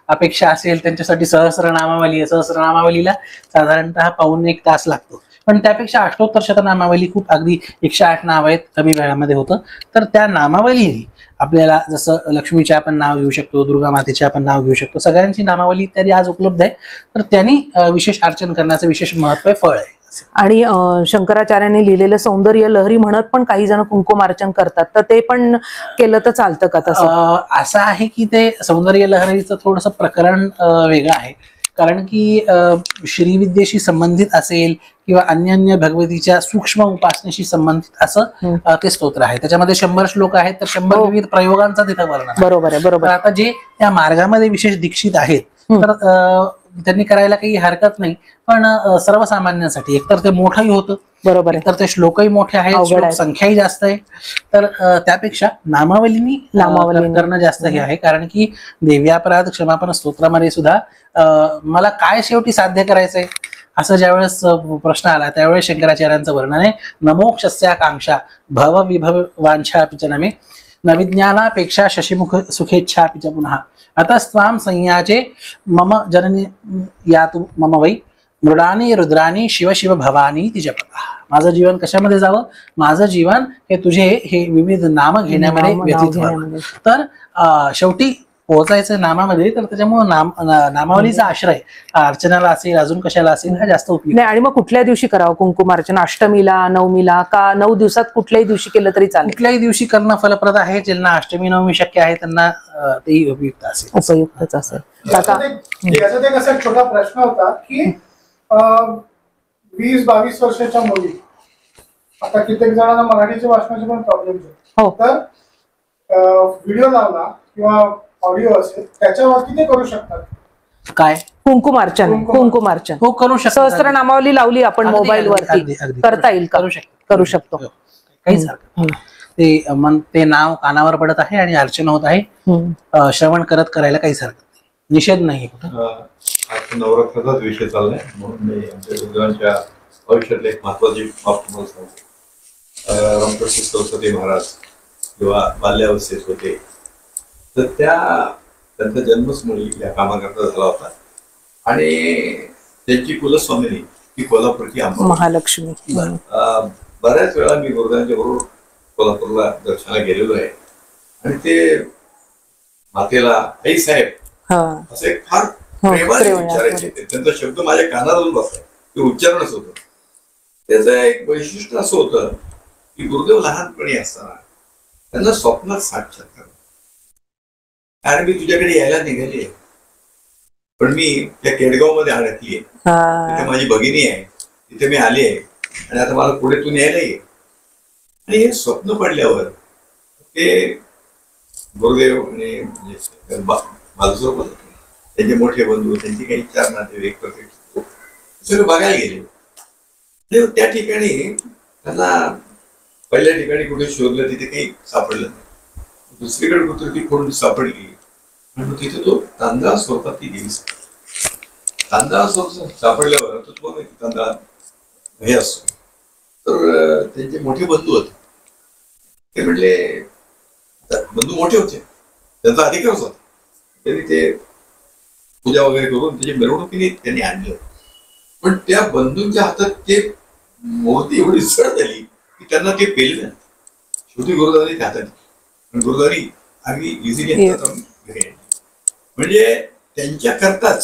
B: अपेक्षा असेल त्यांच्यासाठी सहस्रनामावली आहे. सहस्रनामावलीला साधारणतः पाऊण 1 तास लागतो, पण त्यापेक्षा अष्टोत्तर शतनामावली खूप अगदी 108 नाव आहेत, कमी वेळामध्ये होतं. तर त्या नामावलीने आपल्याला जसं लक्ष्मीचे आपण नाव घेऊ शकतो, दुर्गा मातेचे आपण नाव घेऊ शकतो, सगळ्यांची नामावली इत्यादी आज उपलब्ध आहे. तर त्यांनी विशेष अर्चन करण्याचं विशेष महत्व फळ आहे.
A: आणि शंकराचार्यांनी लिहिलेलं सौंदर्य लहरी म्हणत पण काही जण कुंकुमार्चन करतात, तर ते पण केलं तर चालतं का? तसं
B: असं आहे की ते सौंदर्य लहरीचं थोडंसं प्रकरण वेगळं आहे. कारण की श्रीविद्येशी संबंधित असेल किंवा अन्य भगवतीच्या सूक्ष्म उपासनेशी संबंधित असं ते स्तोत्र आहे. त्याच्यामध्ये 100 श्लोक आहेत, तर 100 विविध प्रयोगांचा तिथं वर्णन.
A: बरोबर आहे. बरोबर.
B: आता जे त्या मार्गामध्ये विशेष दीक्षित आहेत तर त्यांनी करायला काही हरकत नाही, पण सर्वसामान्यांसाठी एकतर ते मोठंही होतं, बरोबर आहे, तर ते श्लोकही मोठे आहेत, श्लोक संख्याही जास्त आहे. तर त्यापेक्षा नामावलीनी करणं जास्त हे आहे. कारण की देव्यापराध क्षमापण स्तोत्रामध्ये सुद्धा मला काय शेवटी साध्य करायचंय असं ज्यावेळेस प्रश्न आला त्यावेळेस शंकराचार्यांचं वर्णन आहे. नमोक्षस्याकांक्षा भव विभव वांछा पिचनमे नविज्ञानापेक्षा शशिमुख सुखेच्छा पिच पुन्हा अतस्त्वाम संयाचे मम जननी यातु मम वै मृडानी रुद्रानी शिव शिव भवानी तिजपता. माझं जीवन कशामध्ये जावं? माझं जीवन हे तुझे हे विविध नाम घेण्यामध्ये व्यतीत व्हावं. तर शेवटी पोहोचायचं नामामध्ये, तर त्याच्यामुळे नामावलीचा आश्रय हा अर्चनाला असेल, अजून कशाला असेल, हा जास्त उपयोग.
A: नाही, आणि मग कुठल्या दिवशी करावं कुंकुमार्चन? अष्टमीला, नवमीला, का 9 दिवसात कुठल्याही दिवशी केलं तरी चालेल?
B: कुठल्याही दिवशी करणं फलप्रद आहे. ज्यांना अष्टमी नवमी शक्य आहे त्यांना ते उपयुक्त असेल.
A: उपयुक्तच असेल. काका,
D: याच्यात एक असा छोटा प्रश्न होता की 20-22 वर्षाच्या मुली, आता कित्येक जणांना मराठीच्या वाचनाचे पण प्रॉब्लेम
A: हो.
D: तर व्हिडिओ लावला किंवा ऑडिओ असेल त्याच्यावरती ते करू शकतात.
B: काय
A: कुंकुमार्चन? कुंकुमार्चन
B: हो, करू शकतो.
A: सहस्त्रनामावली लावली आपण
B: अगदी,
A: मोबाईल वरती,
B: अगदी, अगदी.
A: करता येईल का? करू शकतो.
B: काहीच हरकत नाही. ते नाव कानावर पडत आहे आणि अर्चना होत आहे. श्रवण करत करायला काहीच हरकत नाही, निषेध नाही.
C: आता नवरात्राचाच विषय चाललाय म्हणून मी आमच्या गुरुदेवांच्या भविष्यातले एक महत्वाची बाब तुम्हाला सांगतो. रामकृष्ण सरस्वती महाराज जेव्हा बाल्यावस्थेत होते तर त्यांचा जन्मच मुळी या कामाकरता झाला होता आणि त्यांची कुलस्वामिनी ही कोल्हापूरची
A: महालक्ष्मी.
C: बऱ्याच वेळा मी गुरुदेवांच्या बरोबर कोल्हापूरला दर्शनाला गेलेलो आहे आणि ते मातेला आई साहेब असे फार प्रेमाने उच्चारायचे. त्यांचा शब्द माझ्या कानावरून बसला, ते उच्चारणच होतं. त्याचं एक वैशिष्ट्य असं होतं की गुरुदेव लहानपणी असताना त्यांना स्वप्नात साक्षात्कार, आणि मी तुझ्याकडे यायला निघाली, पण मी त्या केडगाव मध्ये अडकली आहे, तिथे माझी भगिनी आहे, तिथे मी आली आहे आणि आता मला पुढे तू न्यायला ये. आणि हे स्वप्न पडल्यावर ते गुरुदेव आणि माझ्यासोबत त्यांचे मोठे बंधू, त्यांचे काही 4 नातेवाईक सगळं बघायला गेले. त्या ठिकाणी त्यांना पहिल्या ठिकाणी कुठे शोधलं, तिथे काही सापडलं नाही. दुसरीकडे कुठे ती कोण सापडली आणि तिथे तो तांदळा स्वरूपात ती गेली. तांदळा स्वरूपात सापडल्यावर तो तुम्हाला तांदळा हे असतो. तर त्यांचे मोठे बंधू होते, ते म्हटले, बंधू मोठे होते, त्यांचा अधिकारच होता, त्यांनी ते पूजा वगैरे करून त्याची मिरवणुकीने त्यांनी आणलं. पण त्या बंधूंच्या हातात ते मूर्ती एवढी जड झाली की त्यांना ते पेललं. शेवटी गुरुदानी त्या हातात, पण गुरुदानी अगदी इझिली म्हणजे त्यांच्या करताच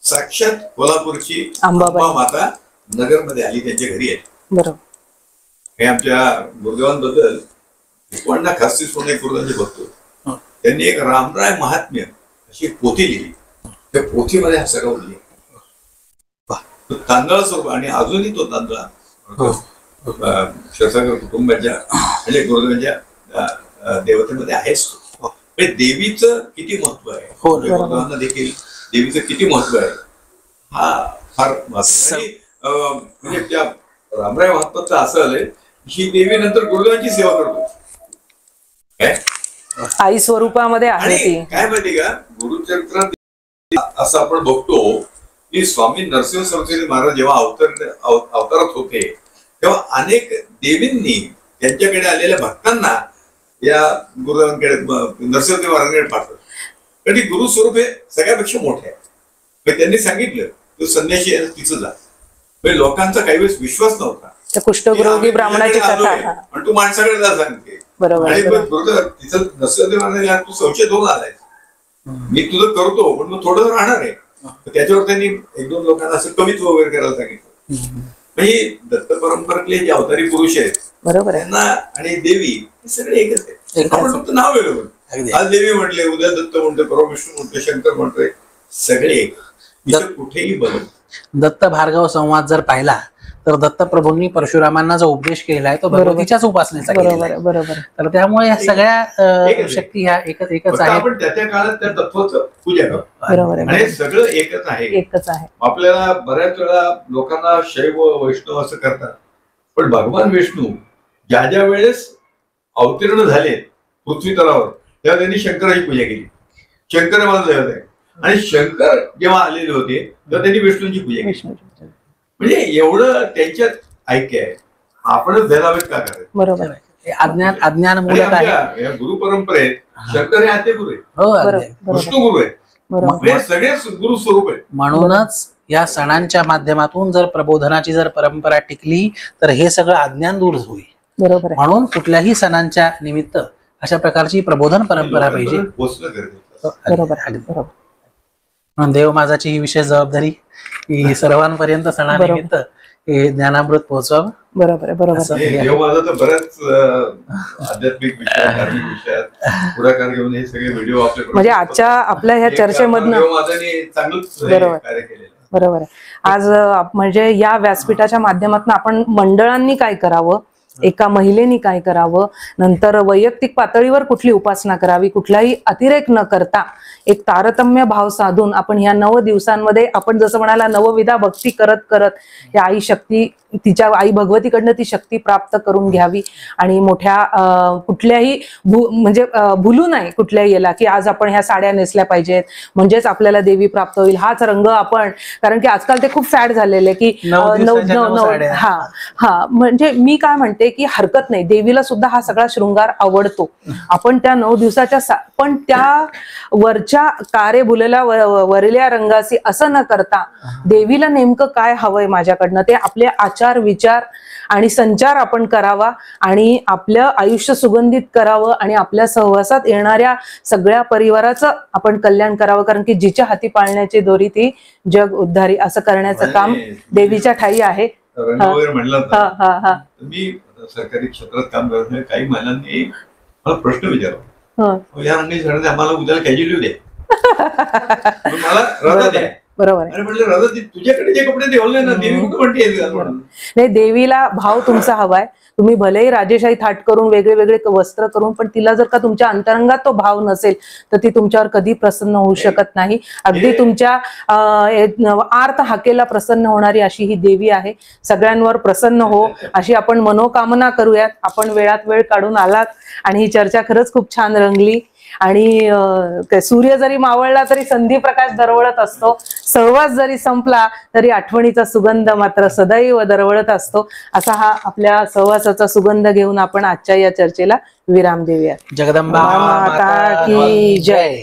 C: साक्षात कोल्हापूरची अंबा माता नगरमध्ये आली, त्यांच्या घरी आली.
A: बरोबर.
C: हे आमच्या गुरुदेवांबद्दल कोणा खास सोने गुरुदांचे बघतो, त्यांनी एक रामराय महात्म्य अशी एक पोथी लिहिली. त्या पोथीमध्ये हा सगळं उल्लेख तांदळा स्वरूप, आणि अजूनही तो तांदळा क्षीरसागर कुटुंबाच्या म्हणजे गुरुदेवांच्या देवतेमध्ये आहेच. देवीचं किती महत्व आहे, गुरुदेवांना देखील देवीचं किती महत्व आहे हा फार महत्व. म्हणजे त्या रामराय महात्म्याचं असं आलंय, ही देवी नंतर गुरुदेवांची सेवा करतो,
A: आई स्वरूपामध्ये आहे ती.
C: काय माहिती का, गुरुचरित्रात असं आपण बघतो की स्वामी नरसिंह सरस्वती महाराज जेव्हा अवतारात होते तेव्हा अनेक देवींनी त्यांच्याकडे आलेल्या भक्तांना या गुरुदेवांकडे नरसिंह महाराजांकडे पाठवलं. कारण की गुरुस्वरूप हे सगळ्यापेक्षा मोठे आहे. त्यांनी सांगितलं तू संन्याशी आहे तिचं जा. लोकांचा काही वेळेस विश्वास नव्हता,
A: कुष्ठरोगी ब्राह्मणाची कथा,
C: पण तू माणसाकडे जा सांगते.
A: बरोबर.
C: तिचं नरसिंह महाराज तू संशय दोन आलाय, मी तुझं करतो पण मग थोडं राहणार आहे. त्याच्यावर त्यांनी 1-2 लोकांना असं कवित्व वगैरे करायला सांगितलं. म्हणजे दत्त परंपरेतले जे अवतारी पुरुष आहेत
A: बरोबर
C: त्यांना आणि देवी हे सगळे एकच आहेत. आपण फक्त नाव वेगळं, आज देवी म्हटले, उद्या दत्त म्हणतोय, परवा विष्णू म्हणतोय, शंकर म्हणतोय, सगळे एक. कुठेही बदल.
B: दत्त भार्गव संवाद जर पाहिला तर दत्तप्रभूंनी परशुरामांना जो उपदेश केला आहे तो भगवतीच्याच उपासनेचा केलेला आहे.
A: बरोबर.
B: तर त्यामुळे या सगळ्या शक्ती ह्या एकच आहे.
C: आपण त्या काळात त्या तत्वाचं पूजा करतो.
A: बरोबर.
C: आणि सगळं एकच आहे,
A: एकच आहे.
C: आपल्याला बऱ्याच वेळा लोकांना शैव वैष्णव असं करतात, पण भगवान विष्णू ज्या वेळेस अवतीर्ण झाले पृथ्वी तलावर तेव्हा त्यांनी शंकराची पूजा केली. शंकर माझा दैवत आहे, आणि शंकर जेव्हा आलेले होते तेव्हा त्यांनी विष्णूंची पूजा केली. म्हणजे एवढं त्यांच्यात ऐक्य आहे, आपणच भेदाभेद का करायचं.
A: बरोबर.
B: अज्ञान मूलक आहे.
C: या गुरु परंपरेत शंकर हे आद्य गुरु आहे, विष्णू गुरु आहे, सगळे गुरु स्वरूप आहे.
B: म्हणूनच या सणांच्या माध्यमातून जर प्रबोधनाची जर परंपरा टिकली तर हे सगळं अज्ञान दूर होईल.
A: बरोबर.
B: म्हणून कुठल्याही सणांच्या निमित्त अशा प्रकारची प्रबोधन परंपरा पाहिजे.
C: पोचणं गरजेचं.
A: बरोबर
B: अगदी.
A: बरोबर.
B: म्हणून देव माझाची ही विशेष जबाबदारी की सर्वांपर्यंत सणानिमित्त हे ज्ञानामृत पोहोचवावं.
A: बरोबर आहे, बरोबर आहे.
C: हे देव माझा तर बऱ्याच आध्यात्मिक विषयात, धार्मिक विषयात पुढाकार घेऊन हे सगळे व्हिडिओ आपले
A: म्हणजे आजच्या आपल्या ह्या चर्चेमधनं
C: देव माझाने चांगलंच
A: बरोबर.
C: कार्य केलेलं आहे.
A: बरोबर आहे. आज म्हणजे या व्यासपीठाच्या माध्यमातून आपण मंडळांनी काय करावं, एका महिलेनी काय करावं, नंतर वैयक्तिक पातळीवर कुठली उपासना करावी, कुठलाही अतिरेक न करता एक तारतम्य भाव साधून आपण ह्या 9 दिवसांमध्ये आपण जसं म्हणाला नवविधा भक्ती करत करत या आई शक्ती, तिच्या आई भगवतीकडनं ती शक्ती प्राप्त करून घ्यावी आणि मोठ्या कुठल्याही म्हणजे भुलू नये कुठल्याही याला की आज आपण ह्या साड्या नेसल्या पाहिजेत म्हणजेच आपल्याला देवी प्राप्त होईल, हाच रंग आपण, कारण की आजकाल ते खूप फॅड झालेले की
B: 9
A: हा म्हणजे मी काय म्हणते की हरकत नाही, देवीला सुद्धा हा सगळा शृंगार आवडतो. आपण त्या 9 दिवसाच्या पण त्या वरच्या कारे भुलेल्या वरल्या रंगाची असं न करता देवीला नेमकं काय हवंय माझ्याकडनं ते आपले आचार विचार आणि संचार आपण करावा आणि आपलं आयुष्य सुगंधित करावं आणि आपल्या सहवासात येणाऱ्या सगळ्या परिवाराचं आपण कल्याण करावं, कारण की जिच्या हाती पाळण्याची दोरी ती जग उद्धारी असं करण्याचं काम देवीच्या ठाई आहे.
C: रंग वगैरे म्हणलं
A: हा हा हा
C: मी सरकारी क्षेत्रात काम करत नाही, काही महिलांनी मला प्रश्न विचारला, या रंगाची साडी आम्हाला उद्याला कॅज्युअली द्या, मला रजा द्या.
A: बरोबर आहे.
C: अरे म्हटलं रजा तुझ्याकडे जे कपडे ठेवले ना देवी कुठं म्हणते.
A: नाही, देवीला भाव तुमचा हवाय. तुम्ही भलेही राजेशाही थाट करून वेगळे वेगळे वस्त्र करून पण तिला जर का तुमच्या अंतरंगात तो भाव नसेल तर ती तुमच्यावर कधी प्रसन्न होऊ शकत नाही. अगदी तुमच्या आर्त हाकेला प्रसन्न होणारी अशी ही देवी आहे. सगळ्यांवर प्रसन्न हो अशी आपण मनोकामना करूयात. आपण वेळात वेळ काढून आलात आणि ही चर्चा खरंच खूप छान रंगली आणि सूर्य जरी मावळला तरी संधी प्रकाश दरवळत असतो, सहवास जरी संपला तरी आठवणीचा सुगंध मात्र सदैव दरवळत असतो. असा हा आपल्या सहवासाचा सुगंध घेऊन आपण आजच्या या चर्चेला विराम देऊया.
B: जगदंबा
A: माता की जय.